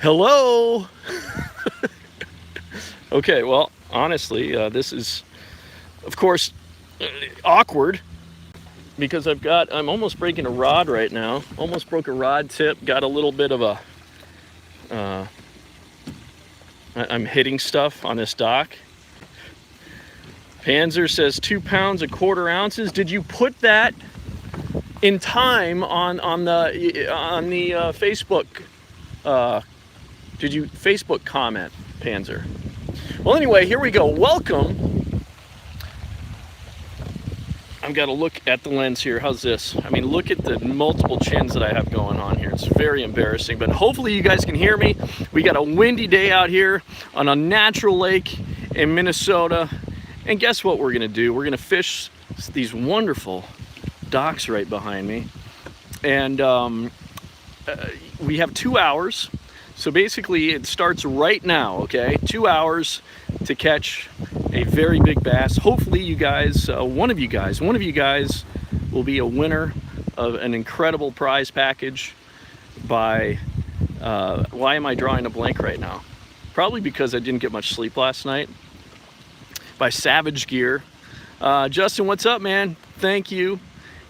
Hello. Okay, well, honestly, this is, of course, awkward because I'm almost breaking a rod right now. Almost broke a rod tip. Got a little bit of a, uh, I'm hitting stuff on this dock. Panzer says 2 pounds a quarter ounces. Did you put that in time on the Facebook? Did you Facebook comment, Panzer? Well, anyway, here we go. Welcome. I've got to look at the lens here. How's this? I mean, look at the multiple chins that I have going on here. It's very embarrassing, but hopefully you guys can hear me. We got a windy day out here on a natural lake in Minnesota. And guess what we're going to do? We're going to fish these wonderful docks right behind me. And we have 2 hours. So basically it starts right now, okay? 2 hours to catch a very big bass. Hopefully you guys, one of you guys will be a winner of an incredible prize package by, why am I drawing a blank right now? Probably because I didn't get much sleep last night. By Savage Gear. Justin, what's up, man? Thank you.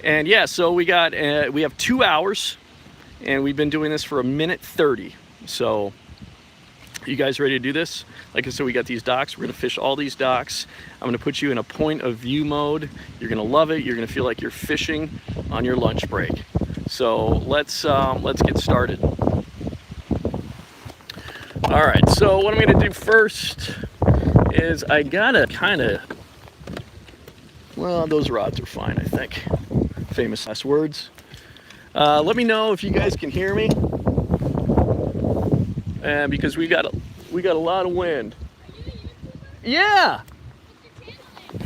And yeah, so we have 2 hours and we've been doing this for 1:30. So you guys ready to do this? Like I said, we got these docks. We're gonna fish all these docks. I'm gonna put you in a point of view mode. You're gonna love it. You're gonna feel like you're fishing on your lunch break. So let's get started. All right, so what I'm gonna do first is I gotta well, those rods are fine, I think. Famous last words. Let me know if you guys can hear me. Because we got a lot of wind. Yeah.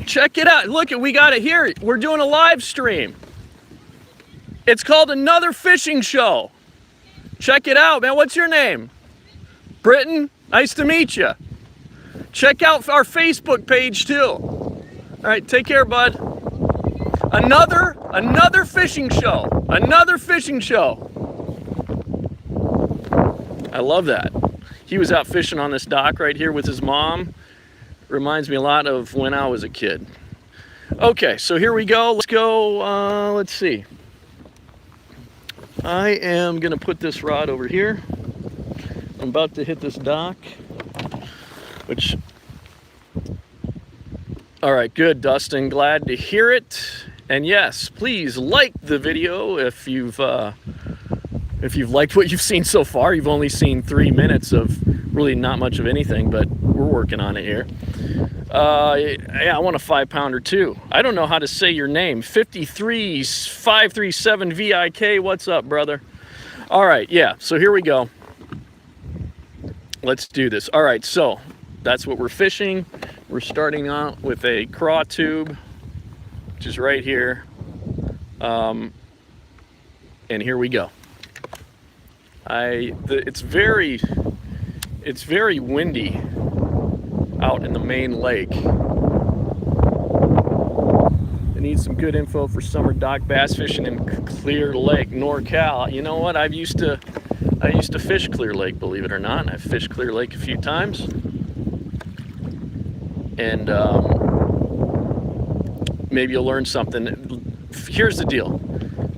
Check it out. Look, we got it here. We're doing a live stream. It's called Another Fishing Show. Check it out, man. What's your name? Britton. Nice to meet you. Check out our Facebook page too. All right, take care, bud. Another fishing show. Another fishing show. I love that. He was out fishing on this dock right here with his mom. Reminds me a lot of when I was a kid. Okay, so here we go. Let's go, let's see. I am gonna put this rod over here. I'm about to hit this dock, which, all right, good, Dustin, glad to hear it. And yes, please like the video if you've liked what you've seen so far. You've only seen 3 minutes of really not much of anything, but we're working on it here. Yeah, I want a 5-pounder too. I don't know how to say your name. 53537 VIK. What's up, brother? All right, yeah, so here we go. Let's do this. All right, so that's what we're fishing. We're starting out with a craw tube, which is right here. And here we go. It's very windy out in the main lake. I need some good info for summer dock bass fishing in Clear Lake, NorCal. You know what? I used to fish Clear Lake, believe it or not. I've fished Clear Lake a few times. And maybe you'll learn something. Here's the deal.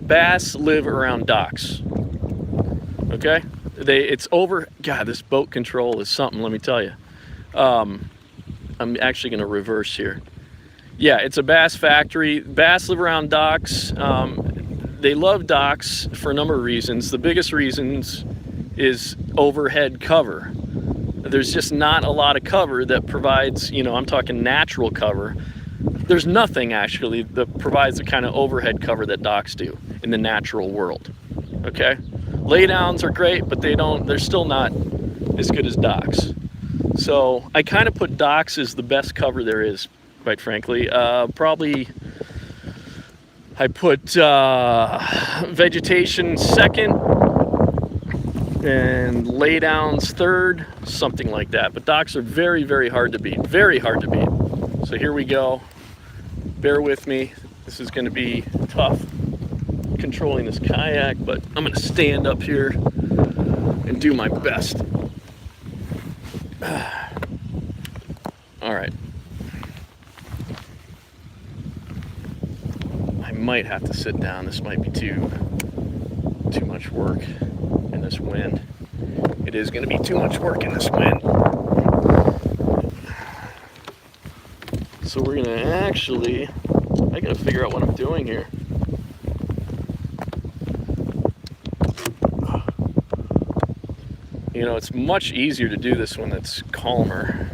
Bass live around docks. Okay? It's over. God, this boat control is something, let me tell you. I'm actually going to reverse here. Yeah, it's a bass factory. Bass live around docks. They love docks for a number of reasons. The biggest reasons is overhead cover. There's just not a lot of cover that provides, I'm talking natural cover. There's nothing actually that provides the kind of overhead cover that docks do in the natural world. Okay? Laydowns are great, but they're still not as good as docks. So I kind of put docks as the best cover there is, quite frankly. Probably I put vegetation second and laydowns third, something like that. But docks are very, very hard to beat. Very hard to beat. So here we go. Bear with me. This is going to be tough controlling this kayak, but I'm going to stand up here and do my best. All right. I might have to sit down. This might be too much work in this wind. It is going to be too much work in this wind. So we're going to actually, I got to figure out what I'm doing here. You know, it's much easier to do this when it's calmer.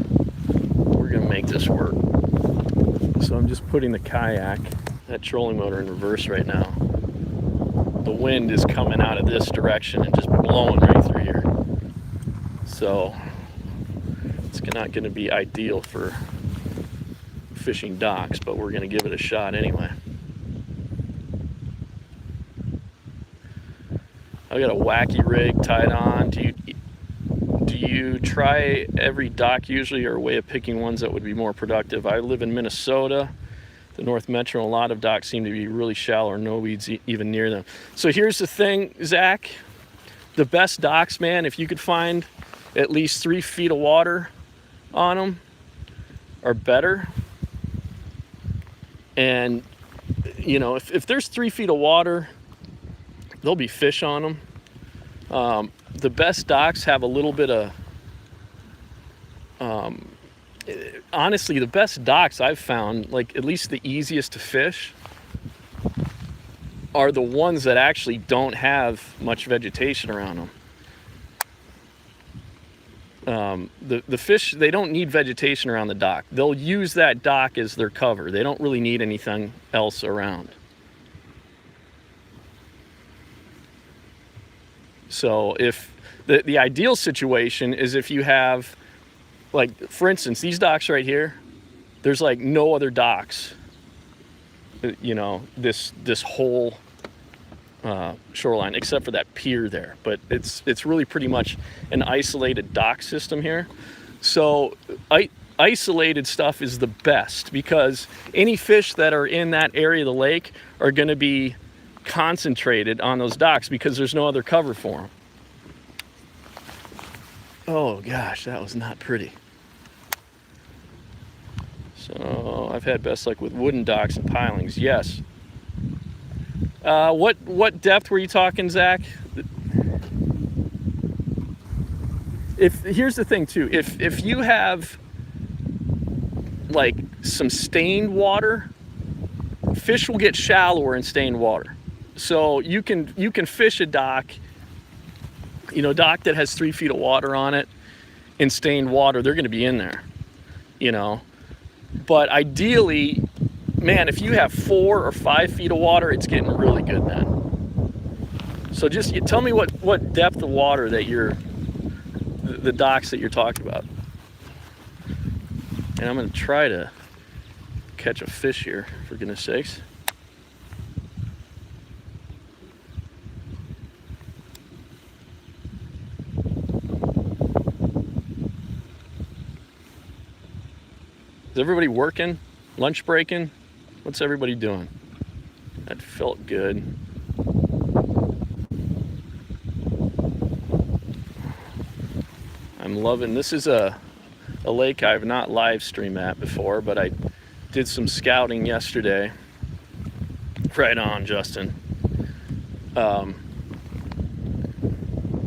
We're going to make this work. So I'm just putting the kayak, that trolling motor, in reverse right now. The wind is coming out of this direction and just blowing right through here. So it's not going to be ideal for fishing docks, but we're going to give it a shot anyway. I've got a wacky rig tied on. Do you try every dock usually, or a way of picking ones that would be more productive? I live in Minnesota, the North Metro, and a lot of docks seem to be really shallow or no weeds even near them. So here's the thing, Zach. The best docks, man, if you could find at least 3 feet of water on them, are better. And, you know, if there's 3 feet of water, there'll be fish on them. The best docks have a little bit of, honestly, the best docks I've found, like at least the easiest to fish, are the ones that actually don't have much vegetation around them. The fish, they don't need vegetation around the dock. They'll use that dock as their cover. They don't really need anything else around. So if the ideal situation is if you have, like, for instance, these docks right here, there's like no other docks, you know, this whole shoreline except for that pier there, but it's really pretty much an isolated dock system here. So isolated stuff is the best, because any fish that are in that area of the lake are going to be concentrated on those docks because there's no other cover for them. Oh gosh, that was not pretty. So I've had best luck with wooden docks and pilings. Yes. What depth were you talking, Zach? Here's the thing too. If you have like some stained water, fish will get shallower in stained water. So you can fish a dock, you know, dock that has 3 feet of water on it in stained water. They're going to be in there, you know. But ideally, man, if you have 4 or 5 feet of water, it's getting really good then. So just tell me what depth of water that the docks that you're talking about. And I'm going to try to catch a fish here, for goodness sakes. Is everybody working? Lunch breaking? What's everybody doing? That felt good. I'm loving, this is a lake I've not live streamed at before, but I did some scouting yesterday. Right on, Justin.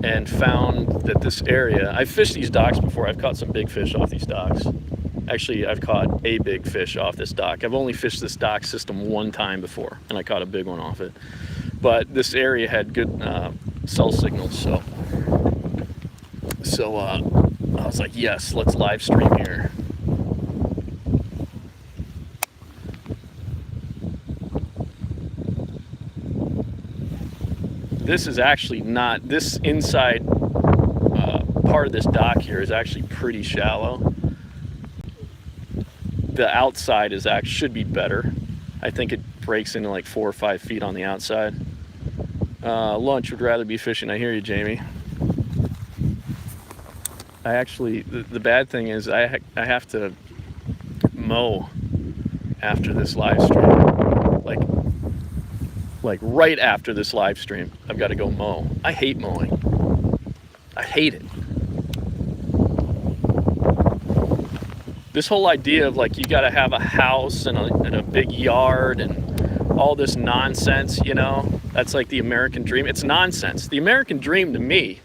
And found that this area, I've fished these docks before. I've caught some big fish off these docks. Actually, I've caught a big fish off this dock. I've only fished this dock system one time before, and I caught a big one off it. But this area had good cell signals, so I was like, yes, let's live stream here. This is actually not, this inside part of this dock here is actually pretty shallow. The outside should be better. I think it breaks into like 4 or 5 feet on the outside. Lunch, would rather be fishing. I hear you, Jamie. I actually, the bad thing is I have to mow after this live stream. Like right after this live stream, I've got to go mow. I hate mowing. I hate it. this whole idea of like you got to have a house and a big yard and all this nonsense, you know, that's like the American dream. It's nonsense. The American dream to me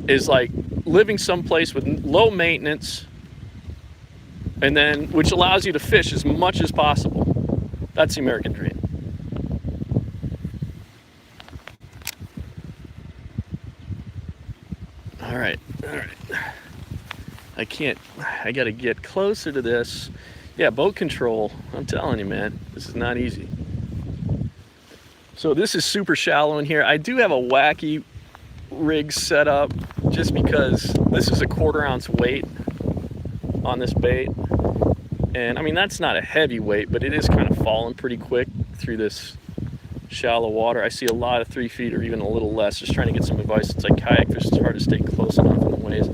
is like living someplace with low maintenance, and then which allows you to fish as much as possible. That's the American dream. All right. I gotta get closer to this. Yeah, boat control, I'm telling you, man, this is not easy. So this is super shallow in here. I do have a wacky rig set up just because this is a 1/4 ounce weight on this bait. And I mean, that's not a heavy weight, but it is kind of falling pretty quick through this shallow water. I see a lot of 3 feet or even a little less. Just trying to get some advice. It's like kayak fish, it's hard to stay close enough in the waves.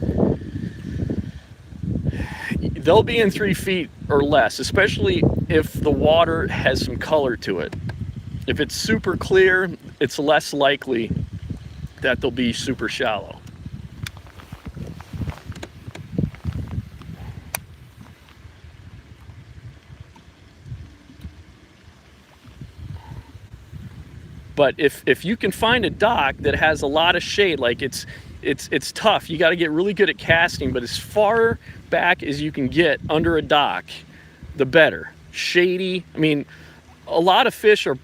They'll be in 3 feet or less, especially if the water has some color to it. If it's super clear, it's less likely that they'll be super shallow. But if you can find a dock that has a lot of shade, like it's tough. You got to get really good at casting, but as far back as you can get under a dock, the better. Shady. I mean, a lot of fish are.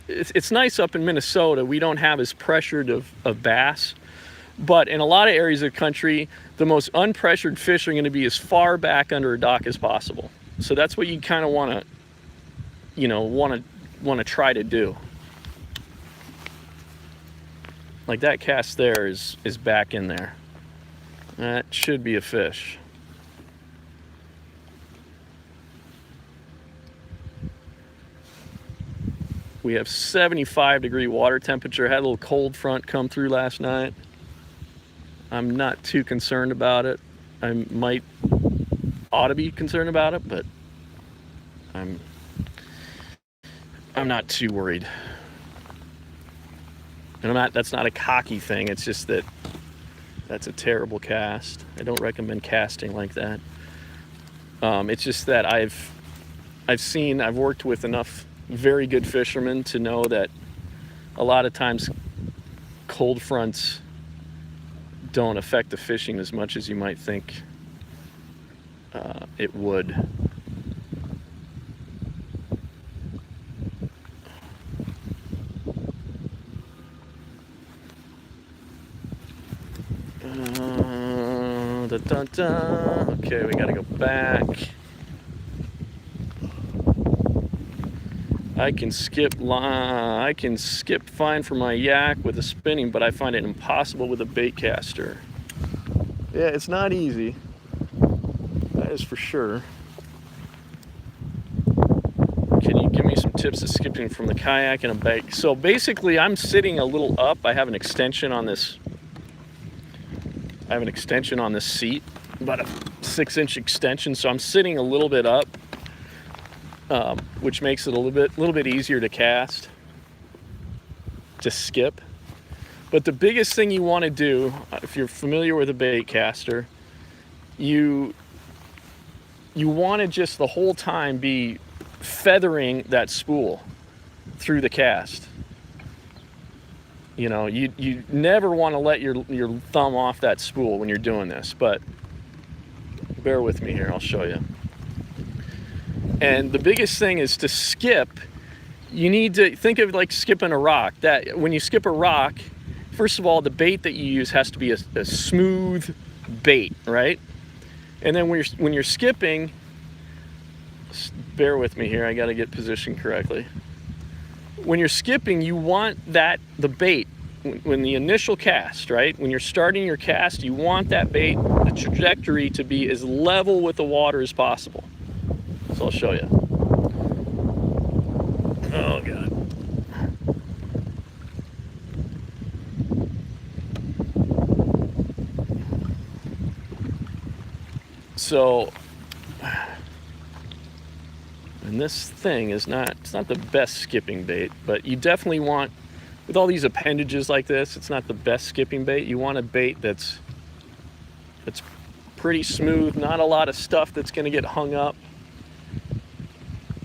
It's nice up in Minnesota. We don't have as pressured of bass, but in a lot of areas of the country, the most unpressured fish are going to be as far back under a dock as possible. So that's what you kind of want to, you know, want to try to do. Like that cast there is back in there. That should be a fish. We have 75-degree water temperature. Had a little cold front come through last night. I'm not too concerned about it. I ought to be concerned about it, but I'm not too worried. And that's not a cocky thing. It's just that that's a terrible cast. I don't recommend casting like that. It's just that I've worked with enough very good fishermen to know that a lot of times cold fronts don't affect the fishing as much as you might think it would. Okay, we gotta go back. I can skip fine for my yak with a spinning, but I find it impossible with a bait caster. Yeah, it's not easy. That is for sure. Can you give me some tips of skipping from the kayak and a bait? So basically, I'm sitting a little up. I have an extension on this. Seat, about a 6-inch extension, so I'm sitting a little bit up, which makes it a little bit easier to cast, to skip. But the biggest thing you want to do, if you're familiar with a bait caster, you want to just the whole time be feathering that spool through the cast. You know, you never want to let your thumb off that spool when you're doing this, but bear with me here, I'll show you. And the biggest thing is to skip. You need to think of it like skipping a rock. That when you skip a rock, first of all, the bait that you use has to be a smooth bait, right? And then when you're skipping, bear with me here, I got to get positioned correctly. When you're skipping, you want the bait, when the initial cast, right? When you're starting your cast, you want that bait, the trajectory to be as level with the water as possible. So I'll show you. Oh, God. So, and this thing it's not the best skipping bait, but you definitely want, with all these appendages like this, it's not the best skipping bait. You want a bait that's Pretty smooth, not a lot of stuff that's going to get hung up.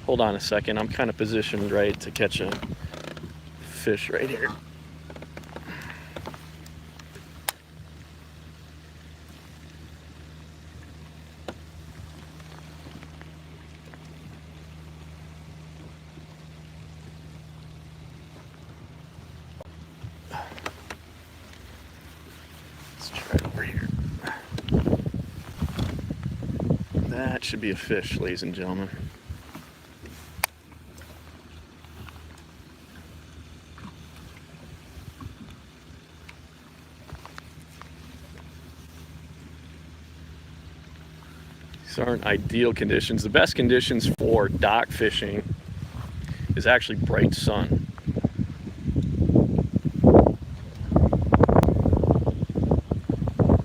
Hold on a second, I'm kind of positioned right to catch a fish right here. Let's try it over here. That should be a fish, ladies and gentlemen. These aren't ideal conditions. The best conditions for dock fishing is actually bright sun.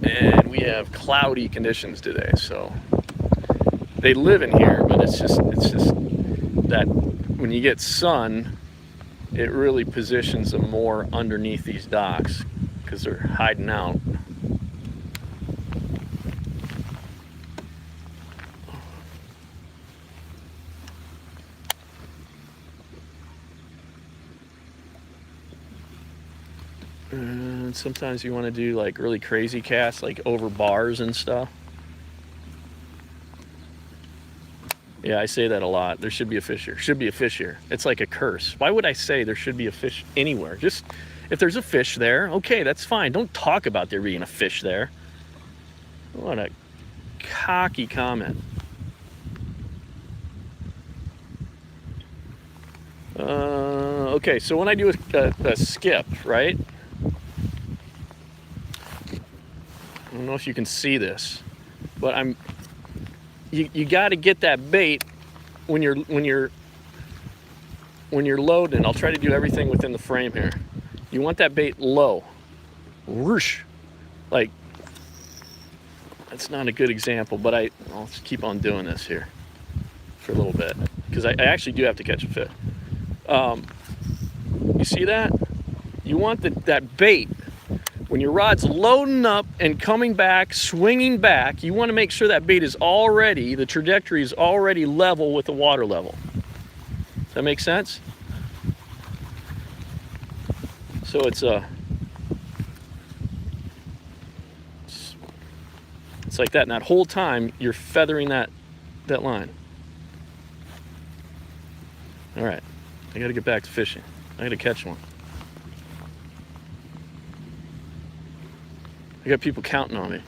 And we have cloudy conditions today, so they live in here, but it's just that when you get sun, it really positions them more underneath these docks because they're hiding out. And sometimes you want to do like really crazy casts, like over bars and stuff. Yeah, I say that a lot. There should be a fish here. Should be a fish here. It's like a curse. Why would I say there should be a fish anywhere? Just if there's a fish there, okay, that's fine. Don't talk about there being a fish there. What a cocky comment. Okay, so when I do a skip, right? I don't know if you can see this, but you got to get that bait when you're loading. I'll try to do everything within the frame here. You want that bait low. Whoosh. Like, that's not a good example, but I'll just keep on doing this here for a little bit because I actually do have to catch a fish. You see that? You want that bait. When your rod's loading up and coming back, swinging back, you want to make sure that bait is already, the trajectory is already level with the water level. Does that make sense? So it's like that, and that whole time you're feathering that line. All right, I got to get back to fishing. I got to catch one. I got people counting on me.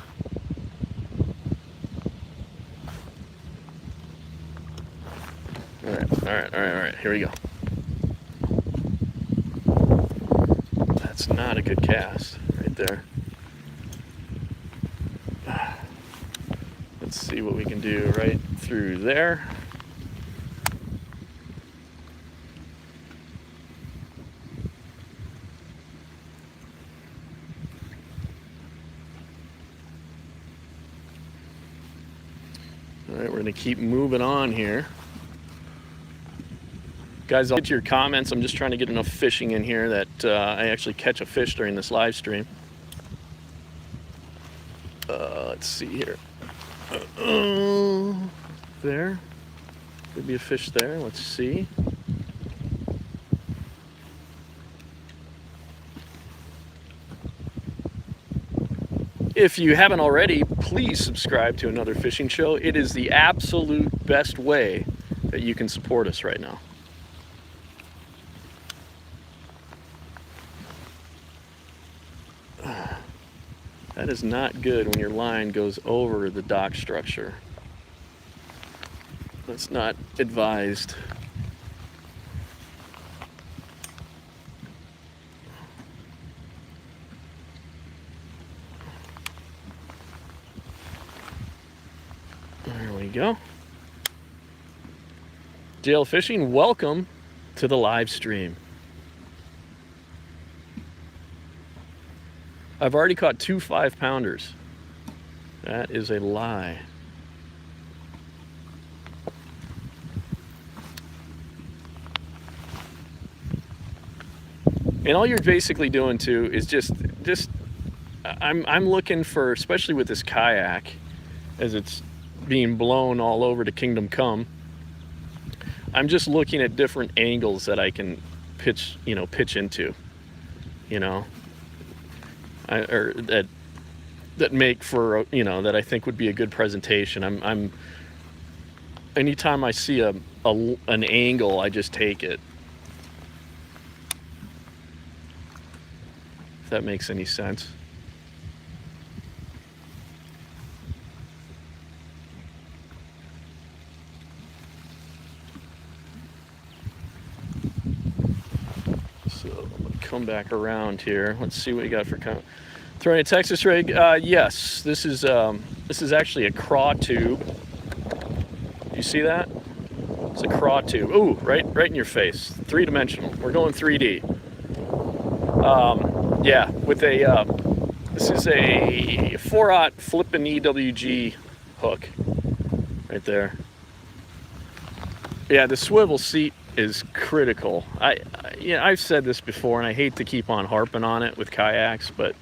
All right. Here we go. That's not a good cast right there. Let's see what we can do right through there. All right, we're gonna keep moving on here. Guys, I'll get to your comments. I'm just trying to get enough fishing in here that I actually catch a fish during this live stream. Let's see here. There. Could be a fish there. Let's see. If you haven't already, please subscribe to Another Fishing Show. It is the absolute best way that you can support us right now. That is not good when your line goes over the dock structure. That's not advised. There we go. JL Fishing, welcome to the live stream. I've already caught 2 5-pounders. That is a lie. And all you're basically doing too is just I'm looking for, especially with this kayak, as it's being blown all over to Kingdom Come. I'm just looking at different angles that I can pitch into, or that make for, that I think would be a good presentation. I'm anytime I see an angle, I just take it. If that makes any sense. So I'm gonna come back around here. Let's see what we got for throwing a Texas rig. Yes, this is actually a craw tube. You see that? It's a craw tube. Ooh, right in your face. 3-dimensional. We're going 3D. Yeah, with a this is a 4/0 flippin' EWG hook right there. Yeah, the swivel seat is critical. I've said this before, and I hate to keep on harping on it with kayaks, but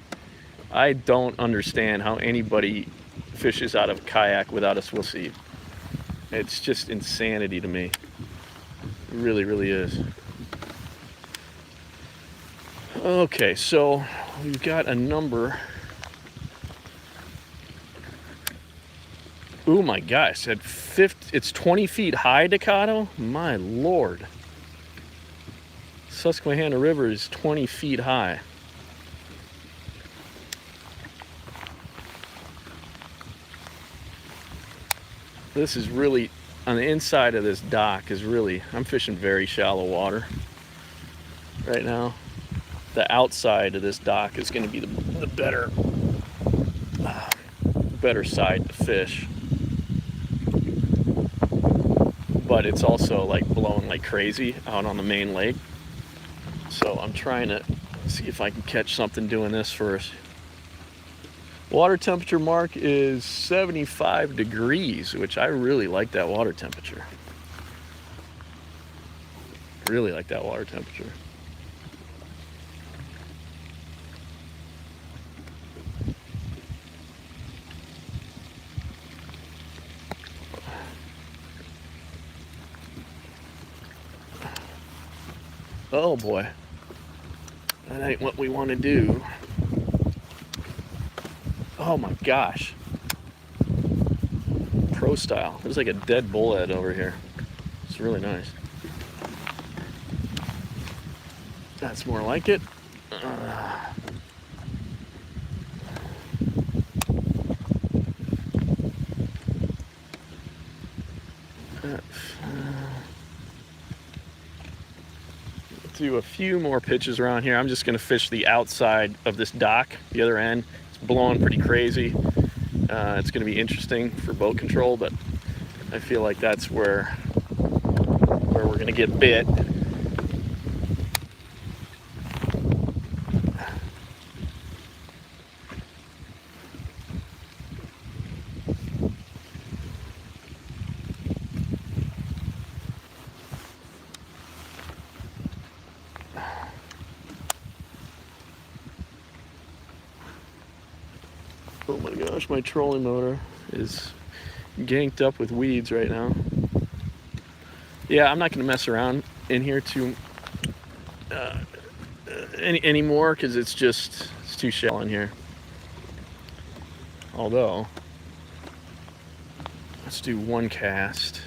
I don't understand how anybody fishes out of a kayak without a swivel seat. It's just insanity to me. It really, really is. Okay, so we've got a number. Oh my gosh, it's 20 feet high, Decado? My Lord. Susquehanna River is 20 feet high. This is really, on the inside of this dock is really, I'm fishing very shallow water right now. The outside of this dock is going to be the better side to fish. But it's also like blowing like crazy out on the main lake. So I'm trying to see if I can catch something doing this first. Water temperature mark is 75 degrees, which I really like that water temperature. Really like that water temperature. Oh boy, that ain't what we want to do. Oh my gosh. Pro style. There's like a dead bullhead over here. It's really nice. That's more like it. Do a few more pitches around here. I'm just going to fish the outside of this dock, the other end. It's blowing pretty crazy. It's going to be interesting for boat control, but I feel like that's where we're going to get bit. Oh my gosh, my trolling motor is ganked up with weeds right now. Yeah, I'm not going to mess around in here anymore because it's too shallow in here. Although, let's do one cast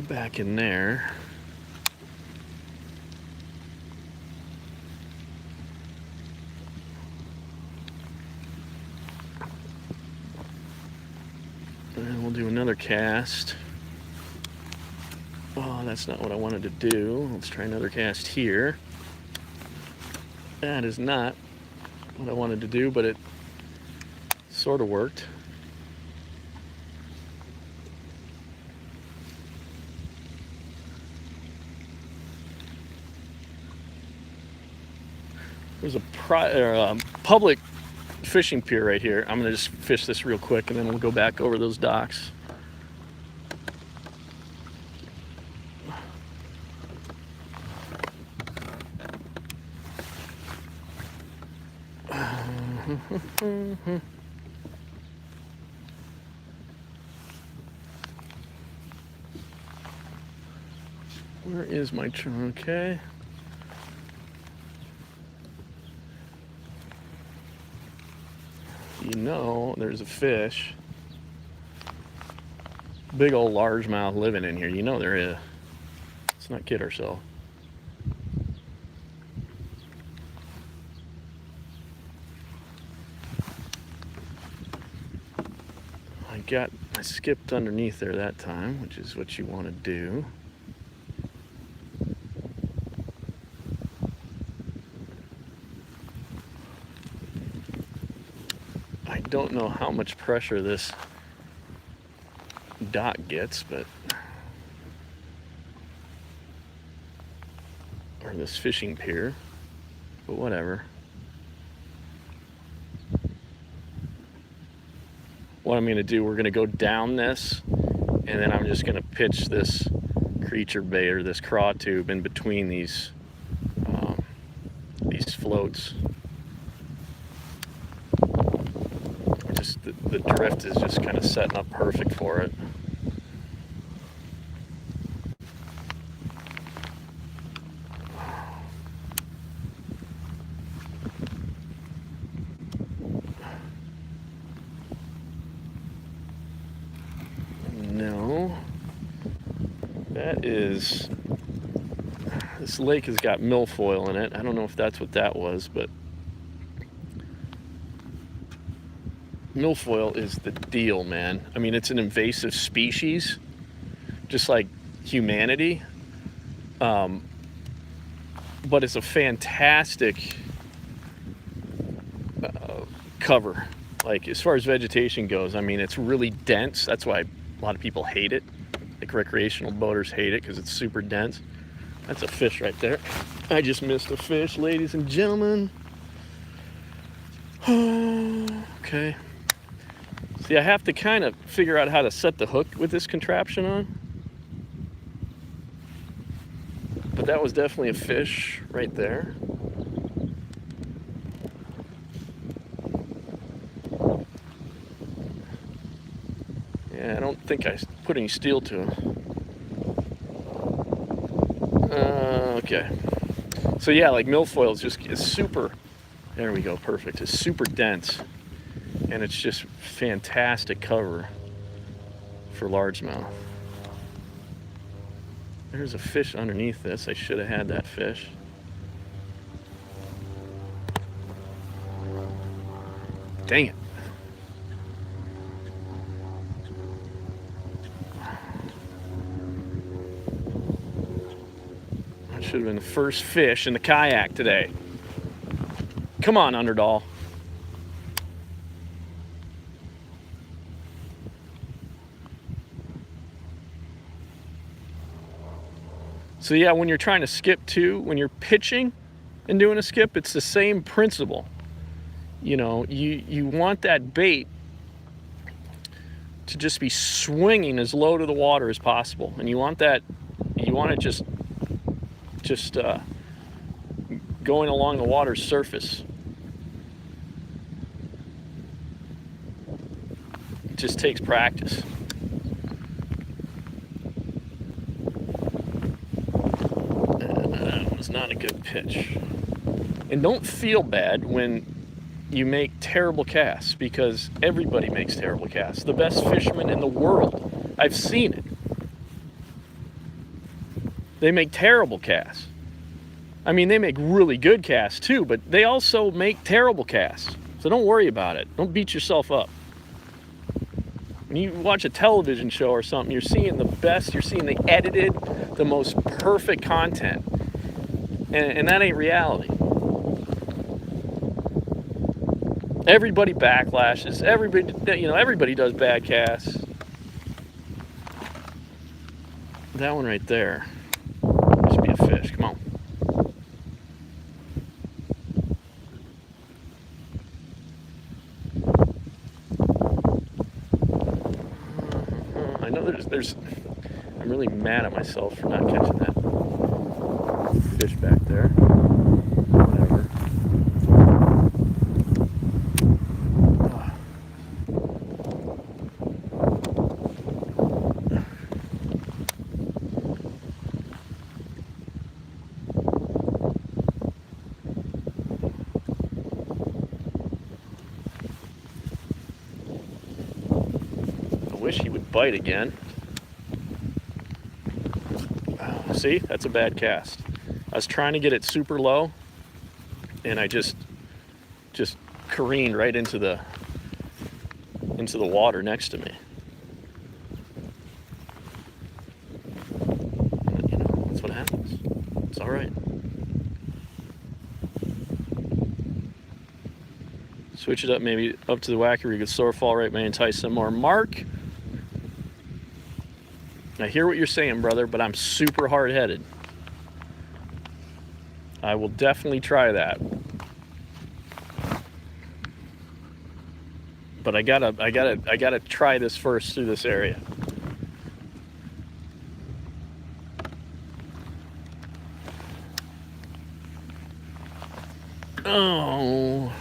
back in there. And we'll do another cast. Oh, that's not what I wanted to do. Let's try another cast here. That is not what I wanted to do, but it sort of worked. There's a public fishing pier right here. I'm gonna just fish this real quick and then we'll go back over those docks. Where is my trunk? Okay. You know, there's a fish. Big old largemouth living in here. You know there is. Let's not kid ourselves. I skipped underneath there that time, which is what you want to do. I don't know how much pressure this dock gets, but or this fishing pier, but whatever. What I'm going to do, we're going to go down this, and then I'm just going to pitch this creature bait or this craw tube in between these floats. Just the drift is just kind of setting up perfect for it. No, this lake has got milfoil in it. I don't know if that's what that was, but milfoil is the deal, man. I mean, it's an invasive species, just like humanity, but it's a fantastic cover. Like, as far as vegetation goes, I mean, it's really dense. That's why a lot of people hate it. Like, recreational boaters hate it because it's super dense. That's a fish right there. I just missed a fish, ladies and gentlemen. Okay. See, I have to kind of figure out how to set the hook with this contraption on. But that was definitely a fish right there. Yeah, I don't think I put any steel to him. Okay. So yeah, like milfoil is super, there we go, perfect. It's super dense. And it's just fantastic cover for largemouth. There's a fish underneath this. I should have had that fish. Dang it. That should have been the first fish in the kayak today. Come on, Underdahl. So yeah, when you're trying to skip too, when you're pitching and doing a skip, it's the same principle. You know, you want that bait to just be swinging as low to the water as possible, and you want it just going along the water's surface. It just takes practice. Not a good pitch. And don't feel bad when you make terrible casts, because everybody makes terrible casts. The best fishermen in the world, I've seen it, they make terrible casts. I mean, they make really good casts too, but they also make terrible casts. So don't worry about it. Don't beat yourself up. When you watch a television show or something, you're seeing the best, you're seeing the edited, the most perfect content. And that ain't reality. Everybody backlashes. Everybody does bad casts. That one right there must be a fish. Come on. I know there's. I'm really mad at myself for not catching that fish back there. Whatever. wish he would bite again. Oh, see, that's a bad cast. I was trying to get it super low, and I just careened right into the water next to me. You know, that's what happens. It's all right. Switch it up, maybe up to the wacky rig. Slower fall rate may entice some more. Mark, I hear what you're saying, brother, but I'm super hard-headed. I will definitely try that. But I gotta try this first through this area. Oh.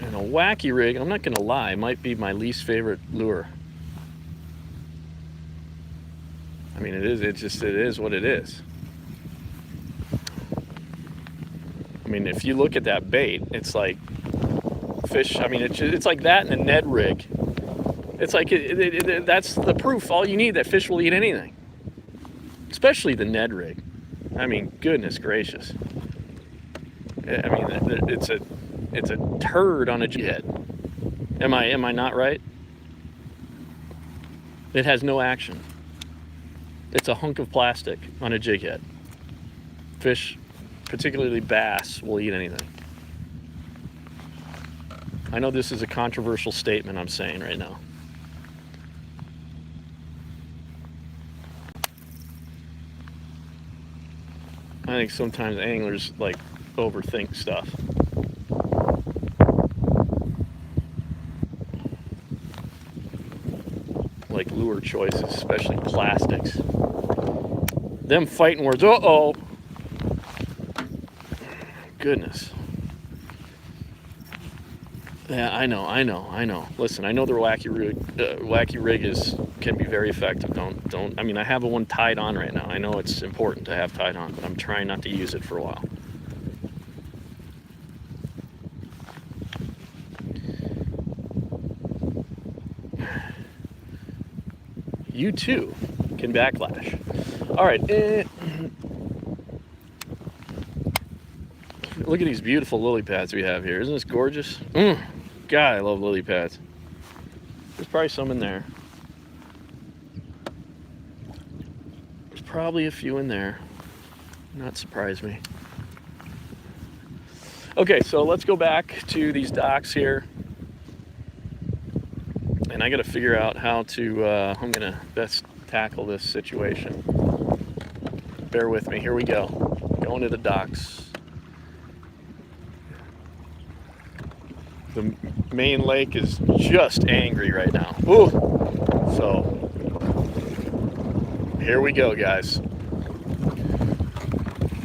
And a wacky rig, I'm not gonna lie, might be my least favorite lure. I mean, it is what it is. I mean, if you look at that bait, it's like fish. I mean, it's like that and a Ned rig. It's like that's the proof. All you need, that fish will eat anything, especially the Ned rig. I mean, goodness gracious. I mean, it's a turd on a jig head. Am I not right? It has no action. It's a hunk of plastic on a jig head. Fish, particularly bass, will eat anything. I know this is a controversial statement I'm saying right now. I think sometimes anglers like overthink stuff. Like lure choices, especially plastics. Them fighting words, uh-oh. Goodness. Yeah, I know. Listen, I know the wacky rig can be very effective. Don't. I mean, I have one tied on right now. I know it's important to have tied on, but I'm trying not to use it for a while. You too can backlash. All right. Look at these beautiful lily pads we have here. Isn't this gorgeous? God, I love lily pads. There's probably some in there. There's probably a few in there. Not surprise me. Okay, so let's go back to these docks here. And I got to figure out how to, I'm going to best tackle this situation. Bear with me. Here we go. Going to the docks. The main lake is just angry right now. Ooh. So, here we go, guys.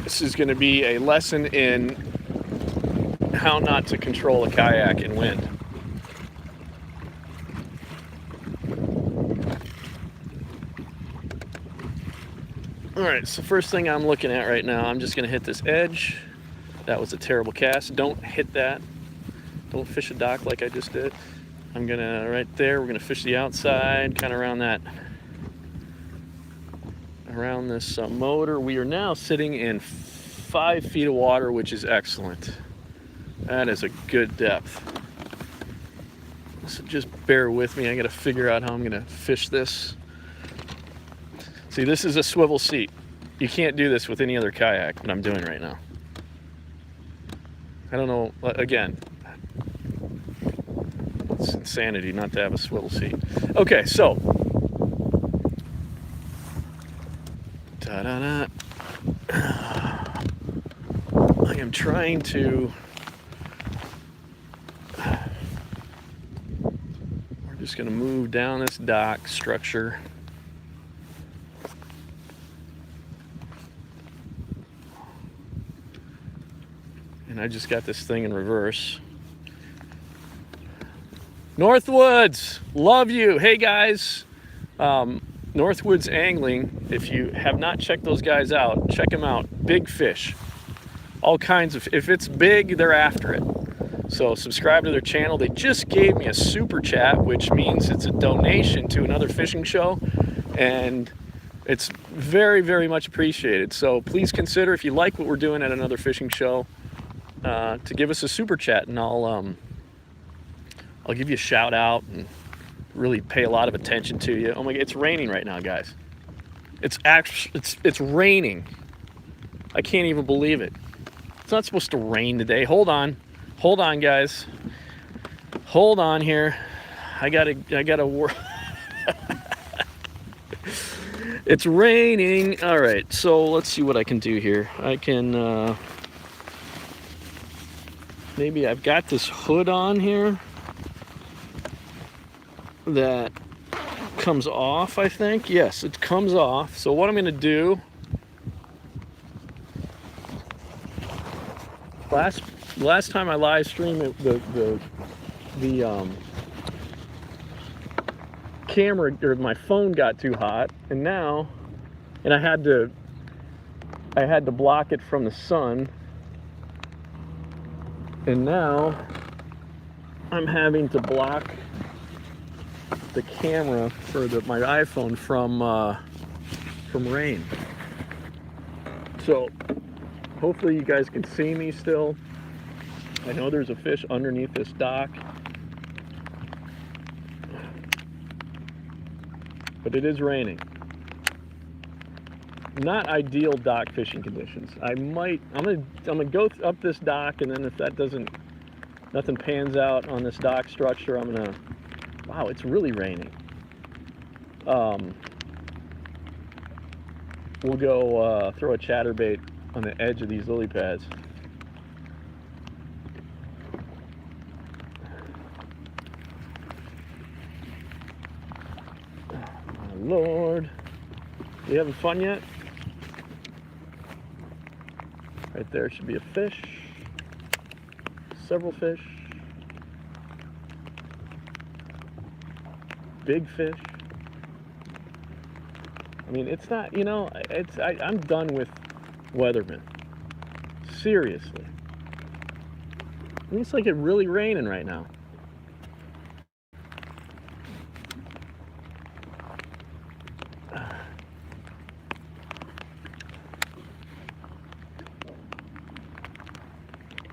This is going to be a lesson in how not to control a kayak in wind. All right, so first thing I'm looking at right now, I'm just going to hit this edge. That was a terrible cast. Don't hit that. Don't fish a dock like I just did. I'm gonna, right there, we're gonna fish the outside, kind of around this motor. We are now sitting in 5 feet of water, which is excellent. That is a good depth. So just bear with me. I gotta figure out how I'm gonna fish this. See, this is a swivel seat. You can't do this with any other kayak, what I'm doing right now. I don't know, again, it's insanity not to have a swivel seat. Okay, so. Ta-da-da. I am trying to. We're just going to move down this dock structure. And I just got this thing in reverse. Northwoods, love you. Hey guys, Northwoods Angling, if you have not checked those guys out, check them out. Big fish. All kinds of, if it's big, they're after it. So subscribe to their channel. They just gave me a super chat, which means it's a donation to another fishing show. And it's very, very much appreciated. So please consider, if you like what we're doing at another fishing show, to give us a super chat, and I'll give you a shout out and really pay a lot of attention to you. Oh my God, it's raining right now, guys. It's raining. I can't even believe it. It's not supposed to rain today. Hold on, guys. Hold on here. I gotta work. It's raining. All right, so let's see what I can do here. I can maybe I've got this hood on here that comes off, I think. Yes, it comes off. So what I'm gonna do, last time I live streamed, the camera or my phone got too hot, and I had to block it from the sun, and now I'm having to block the camera for my iPhone from rain. So hopefully you guys can see me still. I know there's a fish underneath this dock, but it is raining. Not ideal dock fishing conditions. I'm gonna go up this dock, and then if nothing pans out on this dock structure, wow, it's really raining. We'll go throw a chatterbait on the edge of these lily pads. Oh, my Lord. You having fun yet? Right there should be a fish. Several fish. Big fish. I mean, it's not, I'm done with weathermen. Seriously. It looks like it's really raining right now.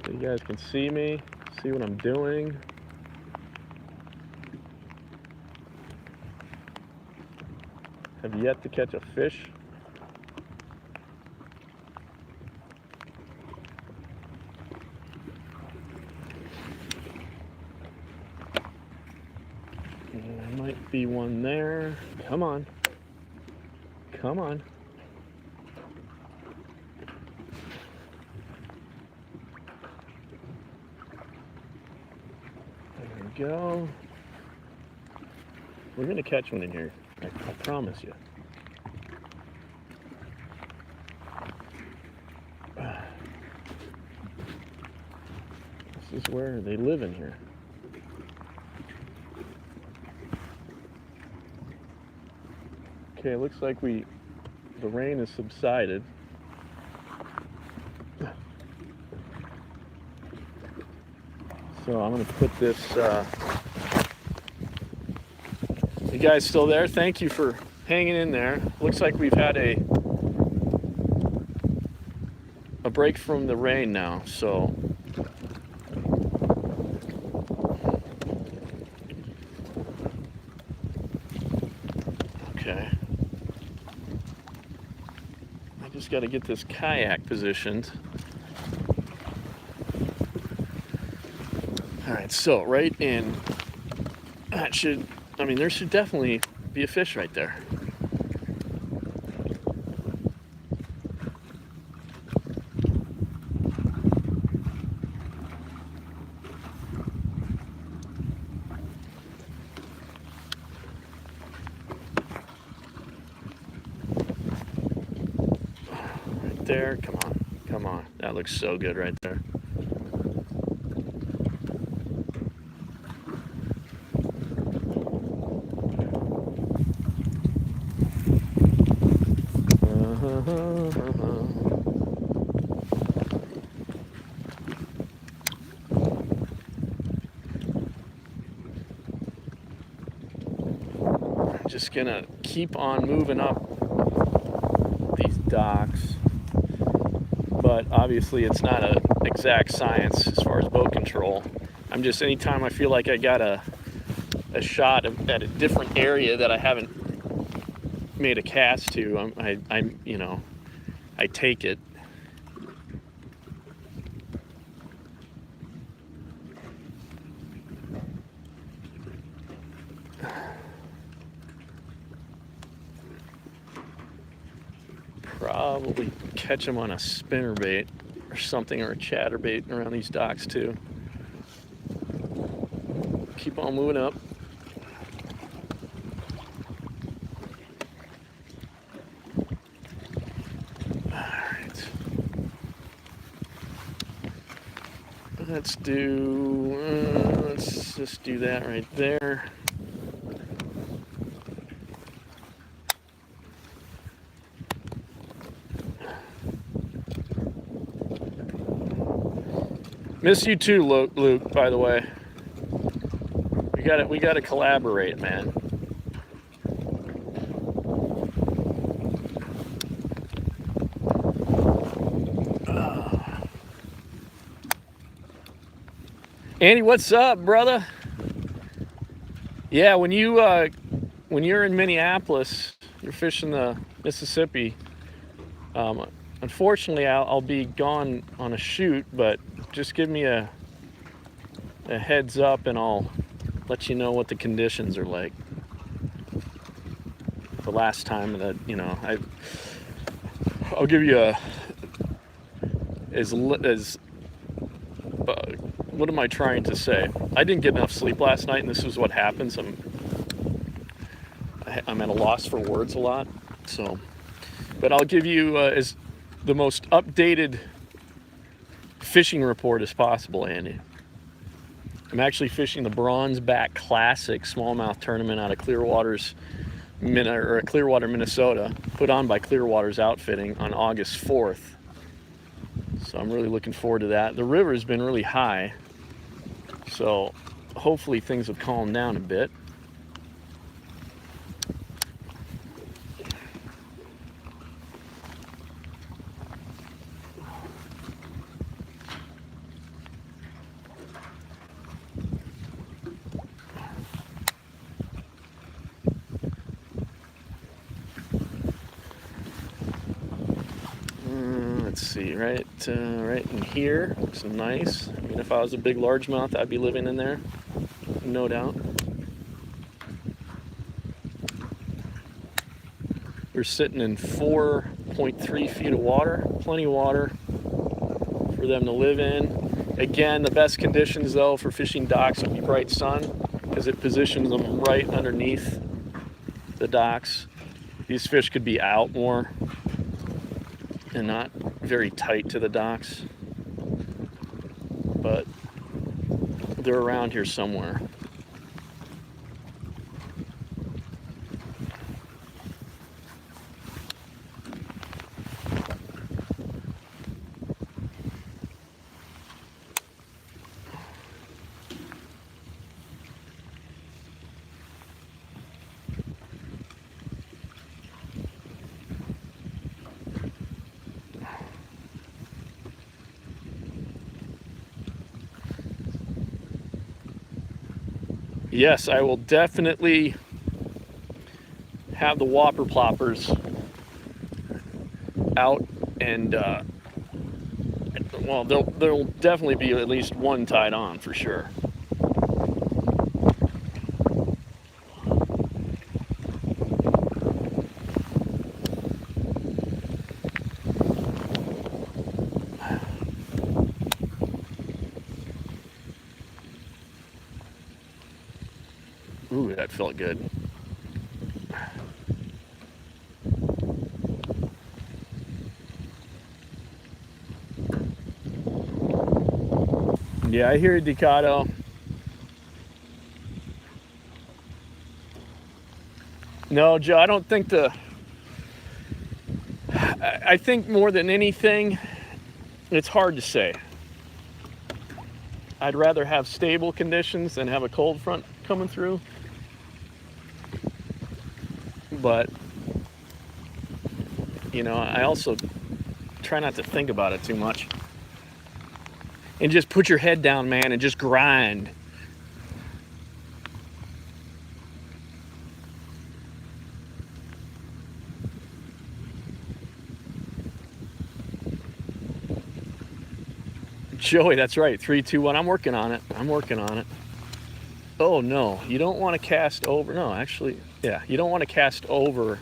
So you guys can see me, see what I'm doing. Have yet to catch a fish. There might be one there. Come on. Come on. There we go. We're gonna catch one in here. I promise you. This is where they live in here. Okay, it looks like the rain has subsided. So I'm gonna put this, you guys still there? Thank you for hanging in there. Looks like we've had a break from the rain now, so. Okay. I just got to get this kayak positioned. All right, so right in, there should definitely be a fish right there. Right there, come on. That looks so good right there. Just gonna keep on moving up these docks, but obviously it's not an exact science as far as boat control. I'm just, anytime I feel like I got a shot at a different area that I haven't made a cast to, I'm you know, I take it. Probably catch them on a spinnerbait or something, or a chatterbait around these docks too. Keep on moving up. Alright. Let's just do that right there. Miss you too, Luke, by the way. We gotta collaborate, man. Andy, what's up, brother? Yeah, when you're in Minneapolis, you're fishing the Mississippi. Unfortunately, I'll be gone on a shoot, but just give me a heads up and I'll let you know what the conditions are like. The last time that, you know, I'll give you what am I trying to say? I didn't get enough sleep last night, and this is what happens. I'm at a loss for words a lot. So, but I'll give you as the most updated fishing report as possible, Andy. I'm actually fishing the Bronze Back Classic smallmouth tournament out of Clearwater, Minnesota, put on by Clearwater's Outfitting on August 4th. So I'm really looking forward to that. The river's been really high, so hopefully things have calmed down a bit. Let's see, right in here, looks nice. I mean, if I was a big largemouth, I'd be living in there, no doubt. We're sitting in 4.3 feet of water, plenty of water for them to live in. Again, the best conditions though for fishing docks would be bright sun, because it positions them right underneath the docks. These fish could be out more and not very tight to the docks, but they're around here somewhere. Yes, I will definitely have the whopper ploppers out, and well, there'll definitely be at least one tied on for sure. Ooh, that felt good. Yeah, I hear you, Decado. No, Joe, I don't think I think more than anything, it's hard to say. I'd rather have stable conditions than have a cold front coming through. But, you know, I also try not to think about it too much. And just put your head down, man, and just grind. Joey, that's right. 3, 2, 1. I'm working on it. I'm working on it. Oh, no. You don't want to cast over. No, actually, yeah. You don't want to cast over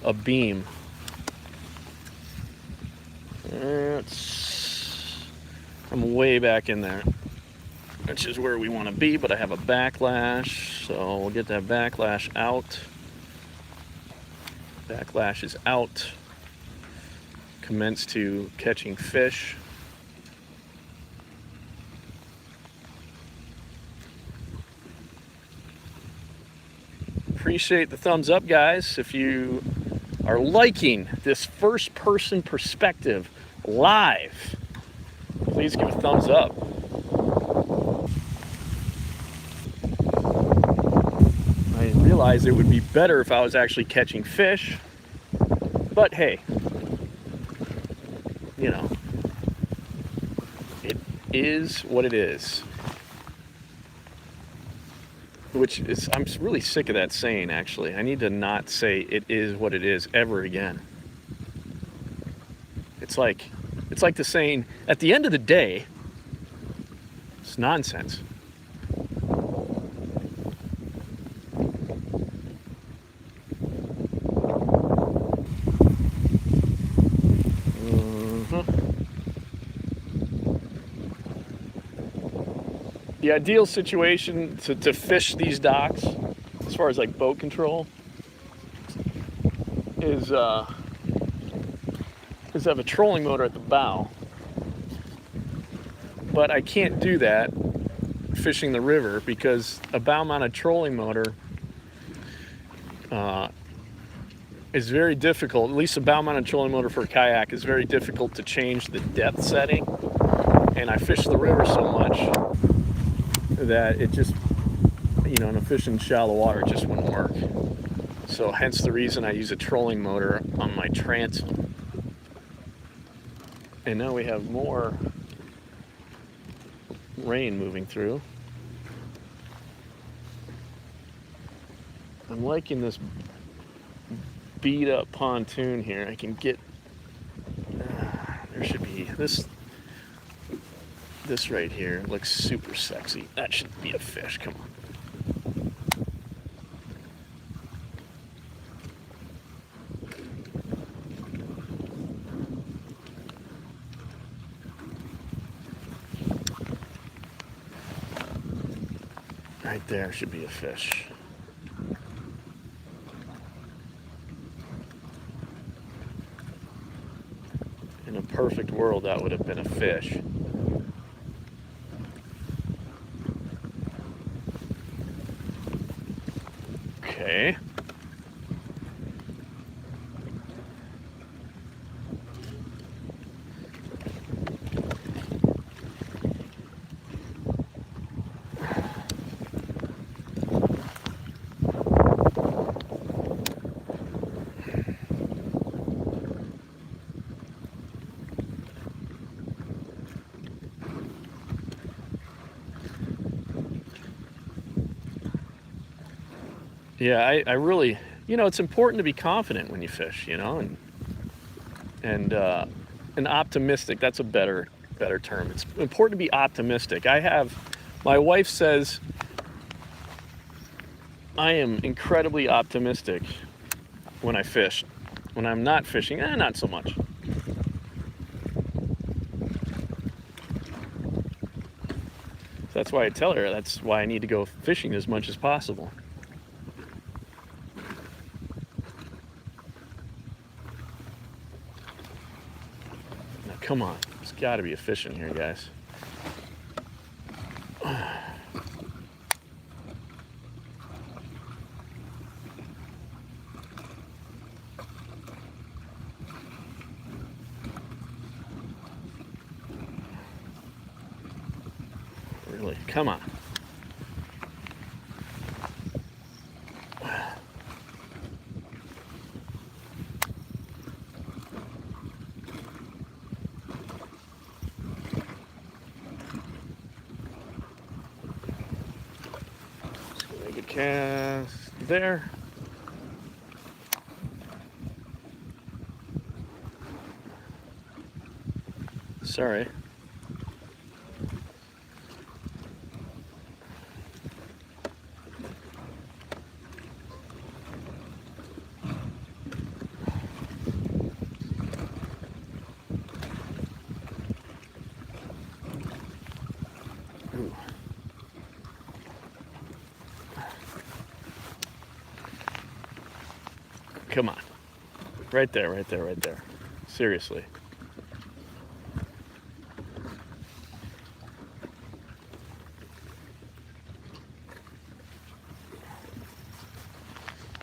a beam. I'm way back in there, which is where we want to be, but I have a backlash, so we'll get that backlash out. Backlash is out. Commence to catching fish. Appreciate the thumbs up, guys. If you are liking this first-person perspective live, please give a thumbs up. I realized it would be better if I was actually catching fish, but hey, you know, it is what it is. Which is, I'm really sick of that saying, actually. I need to not say it is what it is ever again. It's like the saying, at the end of the day, it's nonsense. The ideal situation to fish these docks, as far as like boat control, is have a trolling motor at the bow. But I can't do that fishing the river because a bow-mounted trolling motor is very difficult. At least a bow-mounted trolling motor for a kayak is very difficult to change the depth setting. And I fish the river so much that it just, you know, in a fishing shallow water, it just wouldn't work. So hence the reason I use a trolling motor on my transom. And now we have more rain moving through. I'm liking this beat up pontoon here. I can get, there should be, this right here looks super sexy. That should be a fish, come on. Right there should be a fish. In a perfect world, that would have been a fish. Okay. Yeah, I really, you know, it's important to be confident when you fish, you know, and optimistic. That's a better term. It's important to be optimistic. My wife says I am incredibly optimistic when I fish. When I'm not fishing, not so much. So that's why I tell her that's why I need to go fishing as much as possible. Come on, there's got to be a fish in here, guys. Come on. Make a cast there. Sorry. Ooh. Come on. Right there, right there, right there. Seriously.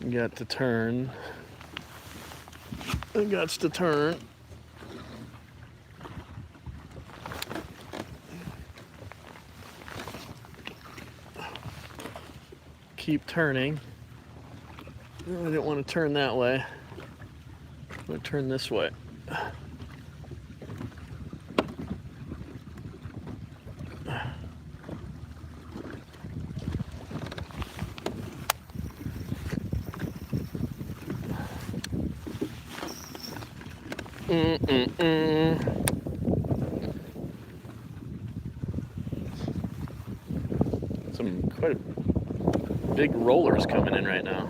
Got to turn. I got to turn. Keep turning. I didn't want to turn that way. I'm going to turn this way. Some quite big rollers coming in right now.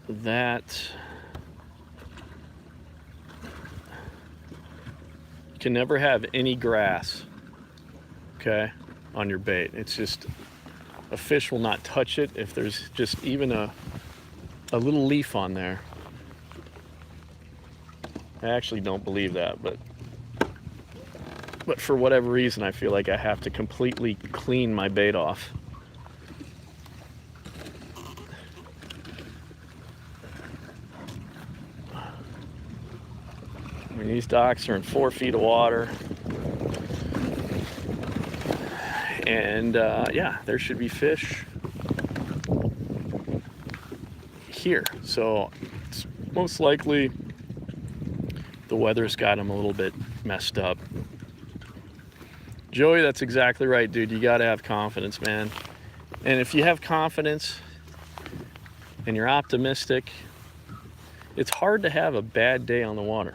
That you can never have any grass, okay, on your bait. It's just a fish will not touch it if there's just even a little leaf on there. I actually don't believe that, but for whatever reason I feel like I have to completely clean my bait off. I mean, these docks are in 4 feet of water. And yeah, there should be fish here. So it's most likely the weather's got them a little bit messed up. Joey, that's exactly right, dude. You got to have confidence, man. And if you have confidence and you're optimistic, it's hard to have a bad day on the water.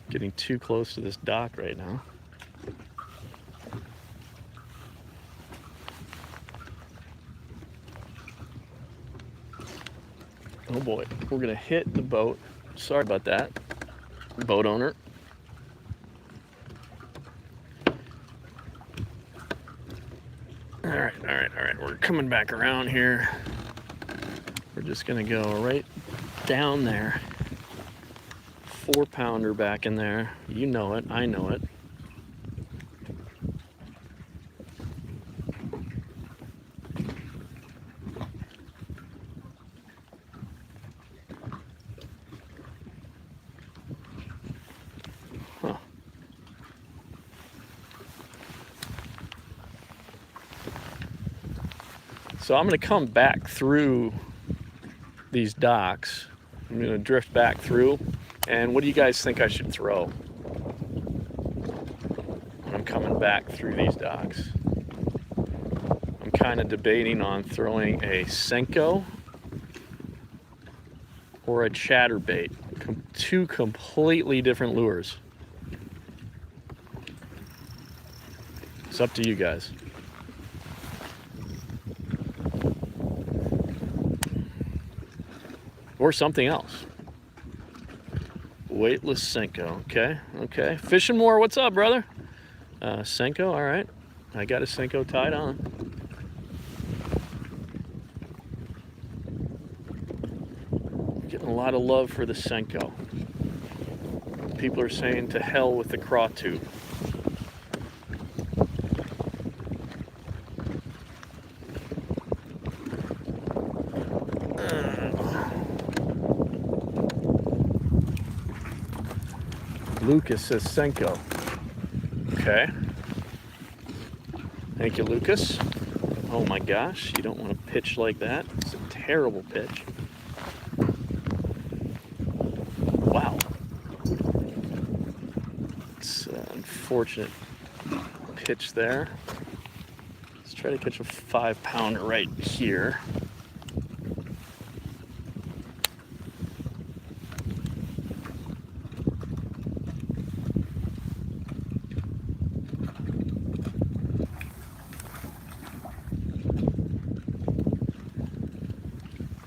Getting too close to this dock right now. Oh boy, we're gonna hit the boat. Sorry about that, boat owner. All right. We're coming back around here. We're just gonna go right down there. 4-pounder back in there. You know it, I know it. Huh. So I'm gonna come back through these docks. I'm gonna drift back through. And what do you guys think I should throw when I'm coming back through these docks? I'm kind of debating on throwing a Senko or a chatterbait. Two completely different lures. It's up to you guys. Or something else. Weightless Senko. Okay. Fishing more. What's up, brother? Senko. All right. I got a Senko tied on. Getting a lot of love for the Senko. People are saying to hell with the craw tube. Lucas says Senko. Okay. Thank you, Lucas. Oh my gosh, you don't want to pitch like that. It's a terrible pitch. Wow. It's an unfortunate pitch there. Let's try to catch a 5-pounder right here.